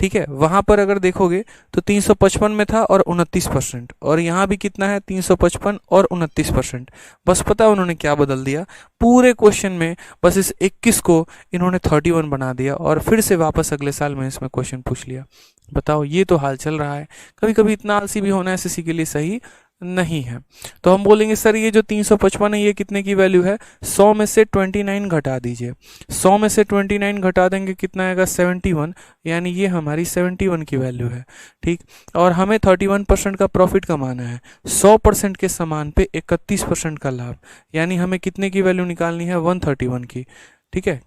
ठीक है, वहां पर अगर देखोगे तो 355 में था और 29%, और यहाँ भी कितना है 355 और 29%। बस पता है उन्होंने क्या बदल दिया पूरे क्वेश्चन में, बस इस 21 को इन्होंने 31 बना दिया और फिर से वापस अगले साल में इसमें क्वेश्चन पूछ लिया। बताओ, ये तो हाल चल रहा है। कभी कभी इतना आलसी भी होना एसएससी के लिए सही नहीं है। तो हम बोलेंगे सर ये जो 355 है ये कितने की वैल्यू है, 100 में से 29 घटा दीजिए। 100 में से 29 घटा देंगे कितना आएगा 71, यानी ये हमारी 71 की वैल्यू है। ठीक, और हमें 31% का प्रॉफिट कमाना है, 100% के सामान पे 31% का लाभ, यानी हमें कितने की वैल्यू निकालनी है 131 की। ठीक है,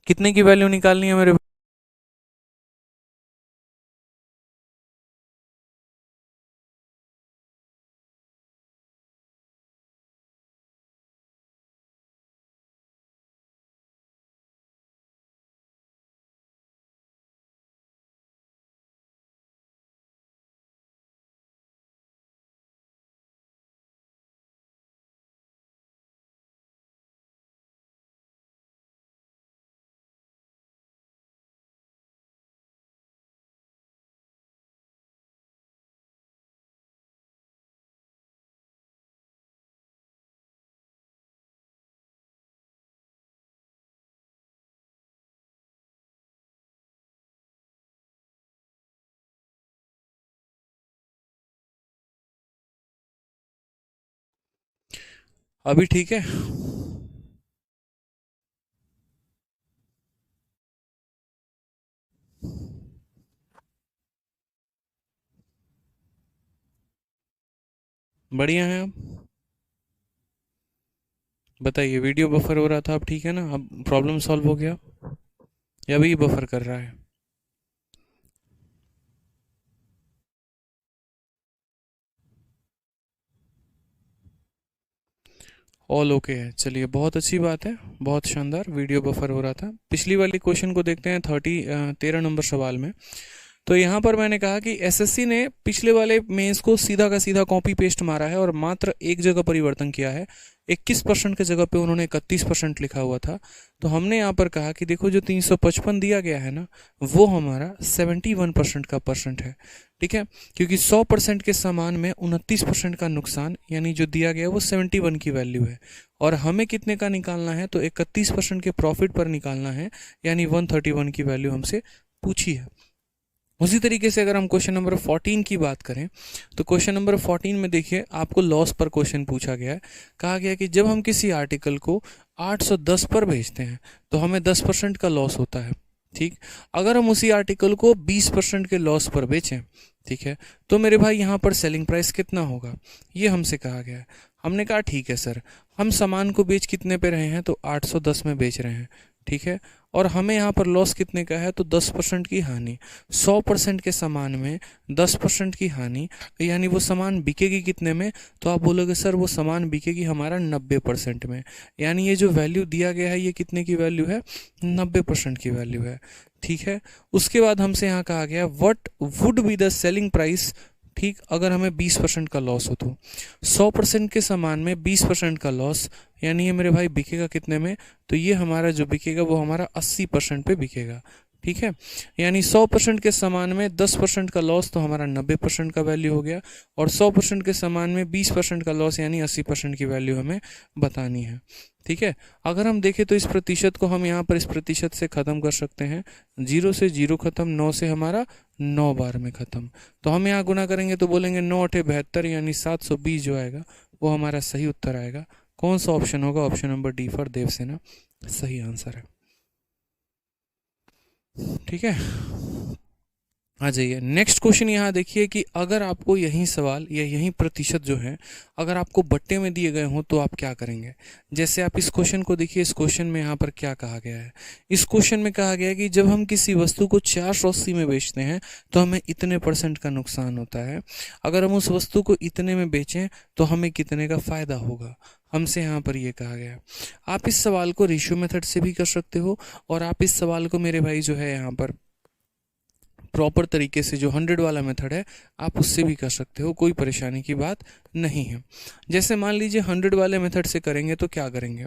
कितने की वैल्यू निकालनी है मेरे। अभी ठीक है। बढ़िया है। अब बताइए, वीडियो बफर हो रहा था, अब ठीक है ना, अब प्रॉब्लम सॉल्व हो गया या अभी बफर कर रहा है। ऑल ओके है, चलिए बहुत अच्छी बात है, बहुत शानदार। वीडियो बफर हो रहा था। पिछली वाली क्वेश्चन को देखते हैं, 13 नंबर सवाल में। तो यहाँ पर मैंने कहा कि एसएससी ने पिछले वाले मेंस को सीधा का सीधा कॉपी पेस्ट मारा है और मात्र एक जगह परिवर्तन किया है। 21% की जगह पे उन्होंने 31% लिखा हुआ था। तो हमने यहाँ पर कहा कि देखो जो 355 दिया गया है ना, वो हमारा 71% का परसेंट है। ठीक है, क्योंकि 100% के सामान में 29% का नुकसान, यानी जो दिया गया वो 71 की वैल्यू है। और हमें कितने का निकालना है, तो 31% के प्रॉफिट पर निकालना है, यानी 131 की वैल्यू हमसे पूछी है। उसी तरीके से अगर हम क्वेश्चन नंबर 14 की बात करें, तो क्वेश्चन नंबर 14 में देखिए आपको लॉस पर क्वेश्चन पूछा गया है। कहा गया कि जब हम किसी आर्टिकल को 810 पर बेचते हैं तो हमें 10% का लॉस होता है। ठीक, अगर हम उसी आर्टिकल को 20% के लॉस पर बेचें, ठीक है, तो मेरे भाई यहाँ पर सेलिंग प्राइस कितना होगा, ये हमसे कहा गया है। हमने कहा ठीक है सर, हम सामान को बेच कितने पे रहे हैं, तो 810 में बेच रहे हैं। ठीक है, और हमें यहाँ पर लॉस कितने का है, तो 10% की हानि। 100% के सामान में 10% की हानि, यानी वो सामान बिकेगी कितने में, तो आप बोलोगे सर वो सामान बिकेगी हमारा 90% में। यानी ये जो वैल्यू दिया गया है ये कितने की वैल्यू है, 90% की वैल्यू है। ठीक है, उसके बाद हमसे यहाँ कहा गया what would be the selling price. ठीक, अगर हमें 20% का लॉस हो तो 100% के सामान में 20% का लॉस, यानी ये मेरे भाई बिकेगा कितने में, तो ये हमारा जो बिकेगा वो हमारा 80% पे बिकेगा। ठीक है, यानी 100% के सामान में 10% का लॉस, तो हमारा 90% का वैल्यू हो गया। और 100% के सामान में 20% का लॉस, यानी 80% की वैल्यू हमें बतानी है। ठीक है, अगर हम देखें तो इस प्रतिशत को हम यहाँ पर इस प्रतिशत से ख़त्म कर सकते हैं। 0 से 0 खत्म, 9 से हमारा 9 बार में ख़त्म। तो हम यहाँ गुना करेंगे तो बोलेंगे 9 8 72, यानी 720 जो आएगा वो हमारा सही उत्तर आएगा। कौन सा ऑप्शन होगा, option number D for Devasena सही आंसर है। ठीक है, आ जाइए नेक्स्ट क्वेश्चन। यहाँ देखिए कि अगर आपको यही सवाल या यही प्रतिशत जो है अगर आपको बट्टे में दिए गए हों तो आप क्या करेंगे। जैसे आप इस क्वेश्चन को देखिए, इस क्वेश्चन में यहाँ पर क्या कहा गया है। इस क्वेश्चन में कहा गया है कि जब हम किसी वस्तु को 480 में बेचते हैं तो हमें इतने % का नुकसान होता है। अगर हम उस वस्तु को इतने में बेचें तो हमें कितने का फ़ायदा होगा, हमसे यहाँ पर ये कहा गया है। आप इस सवाल को रेशियो मेथड से भी कर सकते हो, और आप इस सवाल को मेरे भाई जो है यहाँ पर प्रॉपर तरीके से जो 100 वाला मेथड है आप उससे भी कर सकते हो, कोई परेशानी की बात नहीं है। जैसे मान लीजिए 100 वाले मेथड से करेंगे तो क्या करेंगे,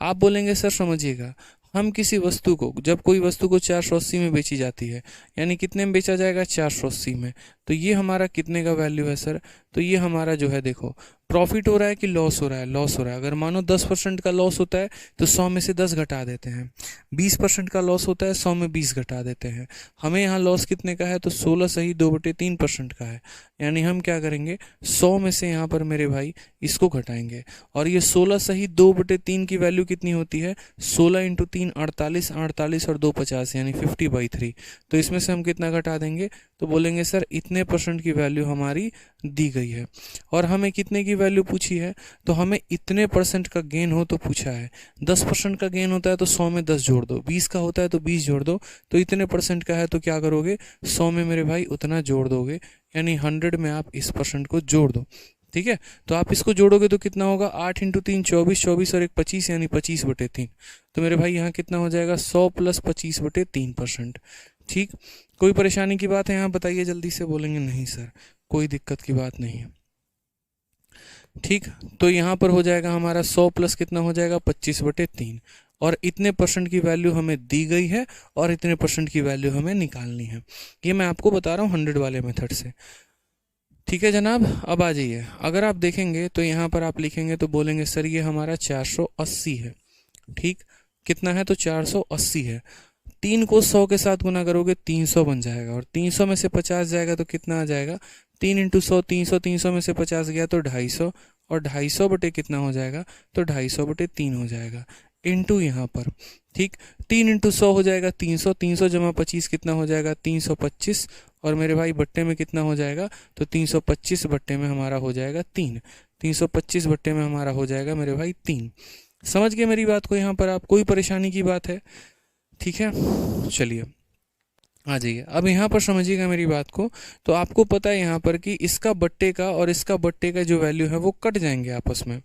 आप बोलेंगे सर समझिएगा हम किसी वस्तु को, जब कोई वस्तु को 480 में बेची जाती है, यानी कितने में बेचा जाएगा, 480 में, तो ये हमारा कितने का वैल्यू है सर, तो ये हमारा जो है देखो प्रॉफिट हो रहा है कि लॉस हो रहा है, लॉस हो रहा है। अगर मानो 10% का लॉस होता है तो 100 में से 10 घटा देते हैं, 20% का लॉस होता है 100 में 20 घटा देते हैं। हमें यहाँ लॉस कितने का है, तो 16 सही 2/3% का है, यानी हम क्या करेंगे 100 में से यहाँ पर मेरे भाई इसको घटाएंगे, और ये 16 सही 2/3 की वैल्यू कितनी होती है, 16 इंटू 3 48, 48 और 2 50, यानी 50/3। तो इसमें से हम कितना घटा देंगे, तो बोलेंगे सर इतने % की वैल्यू हमारी दी गई है, और हमें कितने की वैल्यू पूछी है, तो हमें इतने % का गेन हो तो पूछा है। 10% का गेन होता है तो 100 में 10 जोड़ दो, 20 का होता है तो 20 जोड़ दो, तो इतने % का है तो क्या करोगे, 100 में मेरे भाई उतना जोड़ दोगे, यानी 100 में आप इस % को जोड़ दो। ठीक है, तो आप इसको जोड़ोगे तो कितना होगा, 8 इंटू 3 24, 24 और 1 25, यानी 25/3। तो मेरे भाई यहाँ कितना हो जाएगा, 100 प्लस 25/3%। ठीक, कोई परेशानी की बात है यहाँ बताइए जल्दी से, बोलेंगे नहीं सर कोई दिक्कत की बात नहीं है। ठीक, तो यहाँ पर हो जाएगा हमारा 100 प्लस कितना हो जाएगा, 25/3, और इतने % की वैल्यू हमें दी गई है और इतने % की वैल्यू हमें निकालनी है। ये मैं आपको बता रहा हूँ 100 वाले मेथड से। ठीक है जनाब, अब आ जाइए, अगर आप देखेंगे तो यहाँ पर आप लिखेंगे तो बोलेंगे सर ये हमारा 480 है। ठीक, कितना है, तो 480 है। 3 को 100 के साथ गुना करोगे 300 बन जाएगा, और 300 में से 50 जाएगा तो कितना आ जाएगा, 3 इंटू 100 300, 300 में से 50 गया तो 250, और 250 बटे कितना हो जाएगा, तो 250/3 हो जाएगा, इंटू यहाँ पर। ठीक, 3 इंटू 100 हो जाएगा 300, 300 जमा 25 कितना हो जाएगा, 325, और मेरे भाई बट्टे में कितना हो जाएगा, तो 325 बट्टे में हमारा हो जाएगा 3, 325 बट्टे में हमारा हो जाएगा मेरे भाई 3। समझ गए मेरी बात को, यहाँ पर आप कोई परेशानी की बात है, ठीक है, चलिए आ जाइए। अब यहाँ पर समझिएगा मेरी बात को, तो आपको पता है यहाँ पर कि इसका बट्टे का और इसका बट्टे का जो वैल्यू है वो कट जाएंगे आपस में।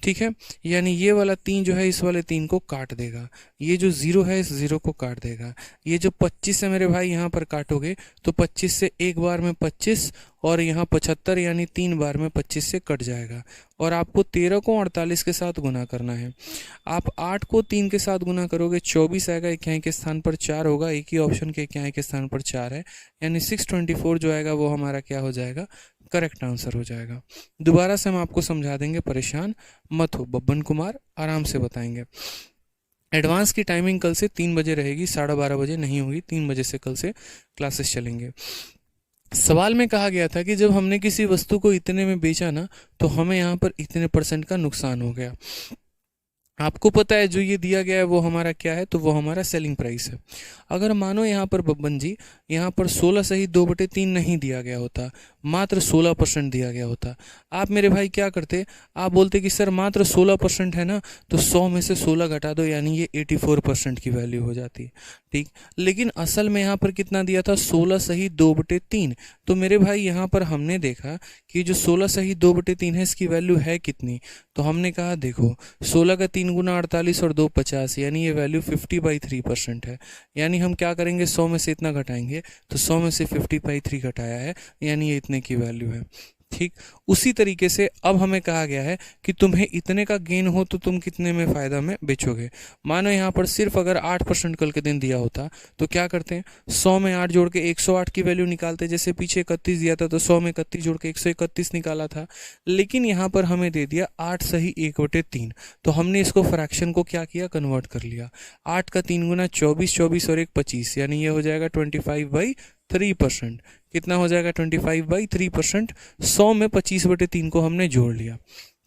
ठीक है, यानी ये वाला 3 जो है इस वाले 3 को काट देगा, ये जो 0 है इस 0 को काट देगा, ये जो 25 है मेरे भाई यहाँ पर काटोगे तो 25 से एक बार में 25, और यहाँ 75 यानी 3 बार में 25 से कट जाएगा, और आपको 13 को 48 के साथ गुना करना है। आप 8 को 3 के साथ गुना करोगे 24 आएगा, इक्याई के स्थान पर 4 होगा, एक ही ऑप्शन के इक्याई के स्थान पर 4 है, यानी 624 जो आएगा वो हमारा क्या हो जाएगा, करेक्ट आंसर हो जाएगा। दोबारा से हम आपको समझा देंगे, परेशान मत हो, बब्बन कुमार आराम से बताएंगे। एडवांस की टाइमिंग कल से 3 बजे रहेगी, 12:30 बजे नहीं होगी, 3 बजे से कल से क्लासेस चलेंगे। सवाल में कहा गया था कि जब हमने किसी वस्तु को इतने में बेचा ना, तो हमें यहाँ पर इतने % का नुकसान हो गया। आपको पता है जो ये दिया गया है वो हमारा क्या है, तो वो हमारा सेलिंग प्राइस है। अगर मानो यहाँ पर बब्बन जी यहाँ पर 16 सही 2/3 नहीं दिया गया होता, मात्र 16% दिया गया होता, आप मेरे भाई क्या करते, आप बोलते कि सर मात्र 16% है ना, तो 100 में से 16 घटा दो, यानी ये 84% की वैल्यू हो जाती। ठीक, लेकिन असल में यहाँ पर कितना दिया था, 16 सही 2/3। तो मेरे भाई यहाँ पर हमने देखा कि जो 16 सही 2/3 है इसकी वैल्यू है कितनी, तो हमने कहा देखो 16 का 3 गुना 48 और 2 50, यानी ये वैल्यू 50/3% है। यानी हम क्या करेंगे, 100 में से इतना घटाएंगे, तो 100 में से 50/3 घटाया है, यानी ये इतने की वैल्यू है। ठीक, उसी तरीके से अब हमें कहा गया है कि तुम्हें इतने का गेन हो तो तुम कितने में फ़ायदा में बेचोगे। मानो यहाँ पर सिर्फ अगर 8% कल के दिन दिया होता तो क्या करते हैं, 100 में 8 जोड़ के 108 की वैल्यू निकालते, जैसे पीछे 31 दिया था तो 100 में 31 जोड़ के 131 निकाला था। लेकिन यहाँ पर हमें दे दिया 8 सही 1/3, तो हमने इसको फ्रैक्शन को क्या किया, कन्वर्ट कर लिया। 8 का 3 गुना 24, 24 और 1 25, यानी ये हो जाएगा 25/3%। कितना हो जाएगा, 25/3%। 100 में 25/3 को हमने जोड़ लिया।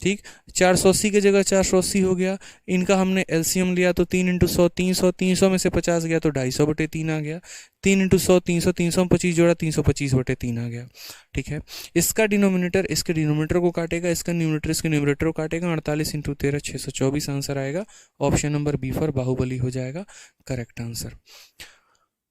ठीक, 480 की जगह 480 हो गया, इनका हमने एलसीएम लिया तो 3 इंटू 100 300, 300 में से 50 गया तो 250/3 आ गया, 3 इंटू 100 300, 300 में 25 जोड़ा 325/3 आ गया। ठीक है, इसका डिनोमिनेटर इसके डिनोमिनेटर को काटेगा, इसका न्यूमरेटर इसके न्यूमरेटर को काटेगा, 48 इंटू 13 624 आंसर आएगा। Option number B for Baahubali हो जाएगा करेक्ट आंसर।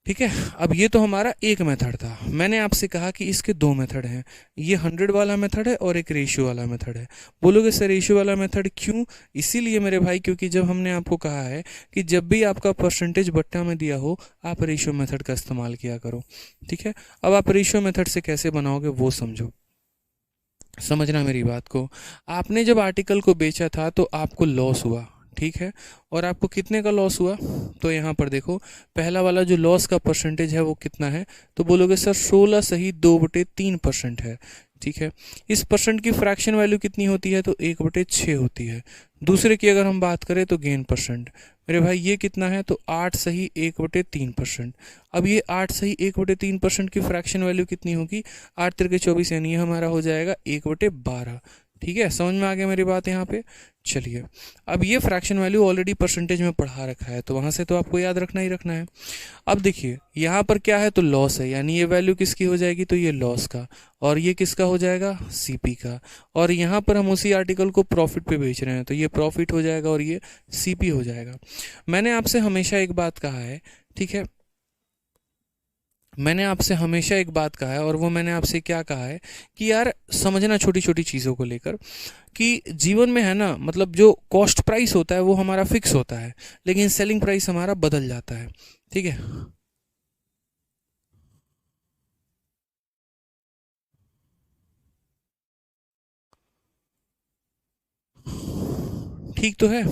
ठीक है, अब ये तो हमारा एक मेथड था। मैंने आपसे कहा कि इसके 2 मेथड हैं, ये 100 वाला मेथड है और एक रेशियो वाला मेथड है। बोलोगे सर रेशियो वाला मेथड क्यों, इसीलिए मेरे भाई क्योंकि जब हमने आपको कहा है कि जब भी आपका परसेंटेज बट्टा में दिया हो आप रेशियो मेथड का इस्तेमाल किया करो। ठीक है, अब आप रेशियो मेथड से कैसे बनाओगे वो समझो, समझना मेरी बात को। आपने जब आर्टिकल को बेचा था तो आपको लॉस हुआ, ठीक है। और आपको कितने का लॉस हुआ, तो यहाँ पर देखो पहला वाला जो लॉस का परसेंटेज है वो कितना है, तो बोलोगे सर 16 सही 2/3% है, ठीक है। इस परसेंट की फ्रैक्शन वैल्यू कितनी होती है, तो 1/6 होती है। दूसरे की अगर हम बात करें तो गेन परसेंट, मेरे भाई ये कितना है, तो 8 सही 1/3%। अब ये 8 सही 1/3% की फ्रैक्शन वैल्यू कितनी होगी, 8 तिरके 24, यानी ये हमारा हो जाएगा 1/12। ठीक है, समझ में आ गया मेरी बात यहाँ पे। चलिए, अब ये फ्रैक्शन वैल्यू ऑलरेडी परसेंटेज में पढ़ा रखा है, तो वहाँ से तो आपको याद रखना ही रखना है। अब देखिए यहाँ पर क्या है, तो लॉस है, यानी ये वैल्यू किसकी हो जाएगी, तो ये लॉस का, और ये किसका हो जाएगा, सीपी का। और यहाँ पर हम उसी आर्टिकल को प्रॉफिट पे बेच रहे हैं, तो ये प्रॉफिट हो जाएगा और ये सीपी हो जाएगा। मैंने आपसे हमेशा एक बात कहा है, ठीक है, मैंने आपसे हमेशा एक बात कहा है, और वो मैंने आपसे क्या कहा है कि यार समझना छोटी छोटी चीज़ों को लेकर, कि जीवन में है ना, मतलब जो कॉस्ट प्राइस होता है वो हमारा फिक्स होता है, लेकिन सेलिंग प्राइस हमारा बदल जाता है, ठीक है। ठीक तो है,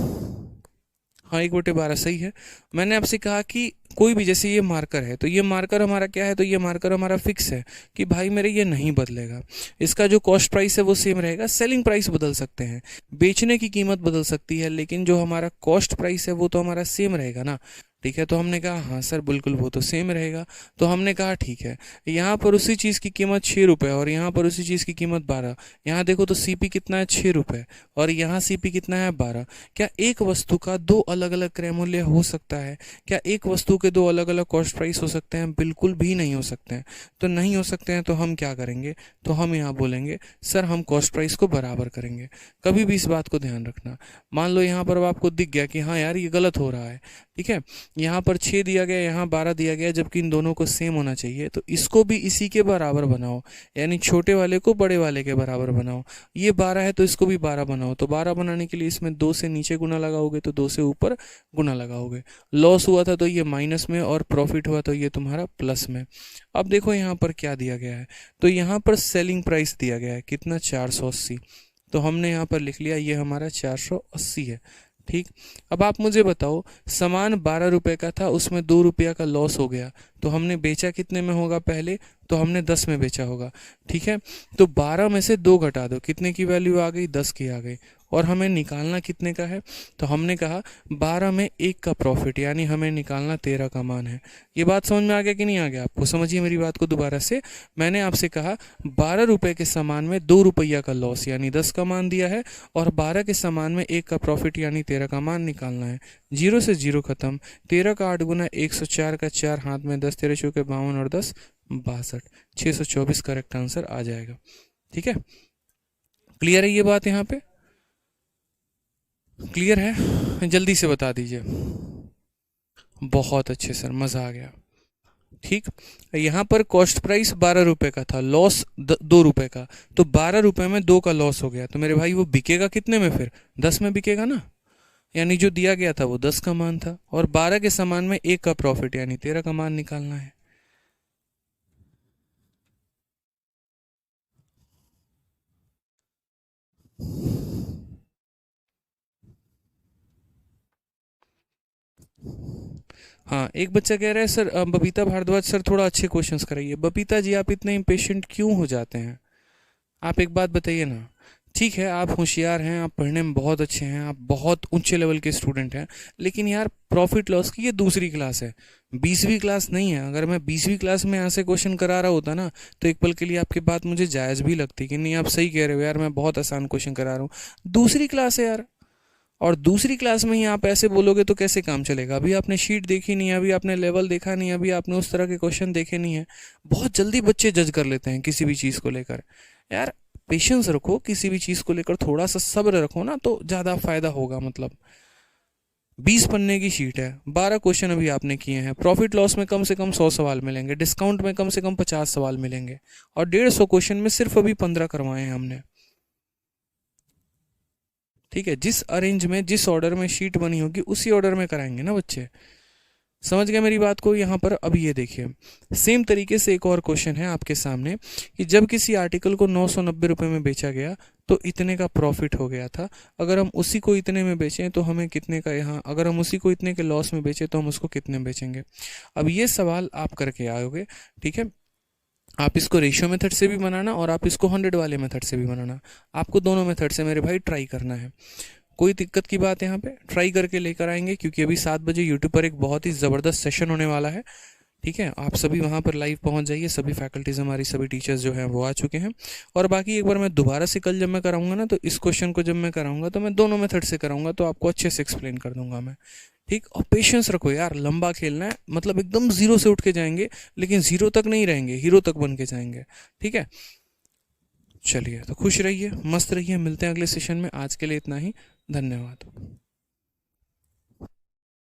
हाँ 1/12 सही है। मैंने आपसे कहा कि कोई भी, जैसे ये मार्कर है, तो ये मार्कर हमारा क्या है, तो ये मार्कर हमारा फिक्स है कि भाई मेरे ये नहीं बदलेगा। इसका जो कॉस्ट प्राइस है वो सेम रहेगा, सेलिंग प्राइस बदल सकते हैं, बेचने की कीमत बदल सकती है, लेकिन जो हमारा कॉस्ट प्राइस है वो तो हमारा सेम रहेगा ना, ठीक है। तो हमने कहा हाँ सर बिल्कुल वो तो सेम रहेगा, तो हमने कहा ठीक है, यहाँ पर उसी चीज़ की कीमत 6 रुपये और यहाँ पर उसी चीज़ की कीमत 12। यहाँ देखो तो सीपी कितना है, 6 रुपये, और यहाँ सीपी कितना है, 12। क्या एक वस्तु का दो अलग अलग क्रय मूल्य हो सकता है, क्या एक वस्तु के दो अलग अलग कॉस्ट प्राइस हो सकते हैं, बिल्कुल भी नहीं हो सकते हैं। तो नहीं हो सकते हैं तो हम क्या करेंगे, तो हम यहाँ बोलेंगे सर हम कॉस्ट प्राइस को बराबर करेंगे। कभी भी इस बात को ध्यान रखना। मान लो यहाँ पर अब आपको दिख गया कि हाँ यार ये गलत हो रहा है, ठीक है, यहाँ पर 6 दिया गया, यहाँ 12 दिया गया, जबकि इन दोनों को सेम होना चाहिए, तो इसको भी इसी के बराबर बनाओ, यानी छोटे वाले को बड़े वाले के बराबर बनाओ। ये 12 है तो इसको भी 12 बनाओ, तो 12 बनाने के लिए इसमें 2 से नीचे गुना लगाओगे तो 2 से ऊपर गुना लगाओगे। लॉस हुआ था तो ये माइनस में, और प्रॉफिट हुआ तो ये तुम्हारा प्लस में। अब देखो यहाँ पर क्या दिया गया है, तो यहाँ पर सेलिंग प्राइस दिया गया है कितना, 480, तो हमने यहाँ पर लिख लिया ये हमारा 480 है, ठीक। अब आप मुझे बताओ, सामान 12 रुपए का था, उसमें 2 रुपया का लॉस हो गया, तो हमने बेचा कितने में होगा, पहले तो हमने 10 में बेचा होगा, ठीक है। तो 12 में से 2 घटा दो, कितने की वैल्यू आ गई, 10 की आ गई। और हमें निकालना कितने का है, तो हमने कहा 12 में 1 का प्रॉफिट, यानी हमें निकालना 13 का मान है। ये बात समझ में आ गया कि नहीं आ गया आपको, समझिए मेरी बात को दोबारा से। मैंने आपसे कहा 12 रुपए के सामान में 2 रुपया का लॉस, यानी 10 का मान दिया है, और 12 के सामान में 1 का प्रॉफिट यानी 13 का मान निकालना है। 0 से 0 खत्म, 13 का 8 गुना 104 का 4 हाथ में 10, 13 चौके 52 और 10 62, 624 करेक्ट आंसर आ जाएगा, ठीक है। क्लियर है ये बात, यहाँ पे क्लियर है, जल्दी से बता दीजिए। बहुत अच्छे सर, मज़ा आ गया, ठीक। यहाँ पर कॉस्ट प्राइस 12 रुपए का था, लॉस 2 रुपए का, तो 12 रुपए में 2 का लॉस हो गया, तो मेरे भाई वो बिकेगा कितने में, फिर 10 में बिकेगा ना, यानी जो दिया गया था वो 10 का मान था, और 12 के सामान में 1 का प्रॉफिट यानी 13 का मान निकालना है। हाँ, एक बच्चा कह रहा है सर बबीता भारद्वाज सर थोड़ा अच्छे क्वेश्चंस कराइए। बबीता जी आप इतने इम्पेशेंट क्यों हो जाते हैं, आप एक बात बताइए ना। ठीक है आप होशियार हैं, आप पढ़ने में बहुत अच्छे हैं, आप बहुत ऊंचे लेवल के स्टूडेंट हैं, लेकिन यार प्रॉफिट लॉस की ये दूसरी क्लास है, 20वीं क्लास नहीं है। अगर मैं 20वीं क्लास में यहाँ से क्वेश्चन करा रहा होता ना, तो एक पल के लिए आपकी बात मुझे जायज़ भी लगती कि नहीं आप सही कह रहे हो यार, मैं बहुत आसान क्वेश्चन करा रहा हूँ। दूसरी क्लास है यार, और दूसरी क्लास में ही आप ऐसे बोलोगे तो कैसे काम चलेगा। अभी आपने शीट देखी नहीं है, अभी आपने लेवल देखा नहीं है, अभी आपने उस तरह के क्वेश्चन देखे नहीं है। बहुत जल्दी बच्चे जज कर लेते हैं किसी भी चीज़ को लेकर। यार पेशेंस रखो, किसी भी चीज़ को लेकर थोड़ा सा सब्र रखो ना, तो ज़्यादा फायदा होगा। मतलब 20 पन्ने की शीट है, 12 क्वेश्चन अभी आपने किए हैं, प्रॉफिट लॉस में कम से कम 100 सवाल मिलेंगे, डिस्काउंट में कम से कम 50 सवाल मिलेंगे, और 150 क्वेश्चन में सिर्फ अभी 15 करवाए हैं हमने। ठीक है, जिस अरेंज में जिस ऑर्डर में शीट बनी होगी उसी ऑर्डर में कराएंगे ना बच्चे। समझ गए मेरी बात को यहाँ पर। अब ये देखिए सेम तरीके से एक और क्वेश्चन है आपके सामने कि जब किसी आर्टिकल को 990 रुपये में बेचा गया तो इतने का प्रॉफिट हो गया था, अगर हम उसी को इतने में बेचें तो हमें कितने का, यहाँ अगर हम उसी को इतने के लॉस में बेचें तो हम उसको कितने में बेचेंगे। अब ये सवाल आप करके आओगे, ठीक है। आप इसको रेशियो मेथड से भी बनाना और आप इसको 100 वाले मेथड से भी बनाना, आपको दोनों मेथड से मेरे भाई ट्राई करना है। कोई दिक्कत की बात यहाँ पे ट्राई करके लेकर आएंगे, क्योंकि अभी 7 बजे यूट्यूब पर एक बहुत ही ज़बरदस्त सेशन होने वाला है, ठीक है। आप सभी वहाँ पर लाइव पहुँच जाइए, सभी फैकल्टीज हमारी, सभी टीचर्स जो हैं वो आ चुके हैं। और बाकी एक बार मैं दोबारा से कल जब मैं कराऊंगा ना, तो इस क्वेश्चन को जब मैं कराऊंगा तो मैं दोनों मेथड से कराऊंगा, तो आपको अच्छे से एक्सप्लेन कर दूंगा मैं, ठीक। और पेशेंस रखो यार, लंबा खेलना है, मतलब एकदम जीरो से उठ के जाएंगे, लेकिन जीरो तक नहीं रहेंगे, हीरो तक बन के जाएंगे, ठीक है। चलिए तो खुश रहिए, मस्त रहिए, मिलते हैं अगले सेशन में। आज के लिए इतना ही, धन्यवाद।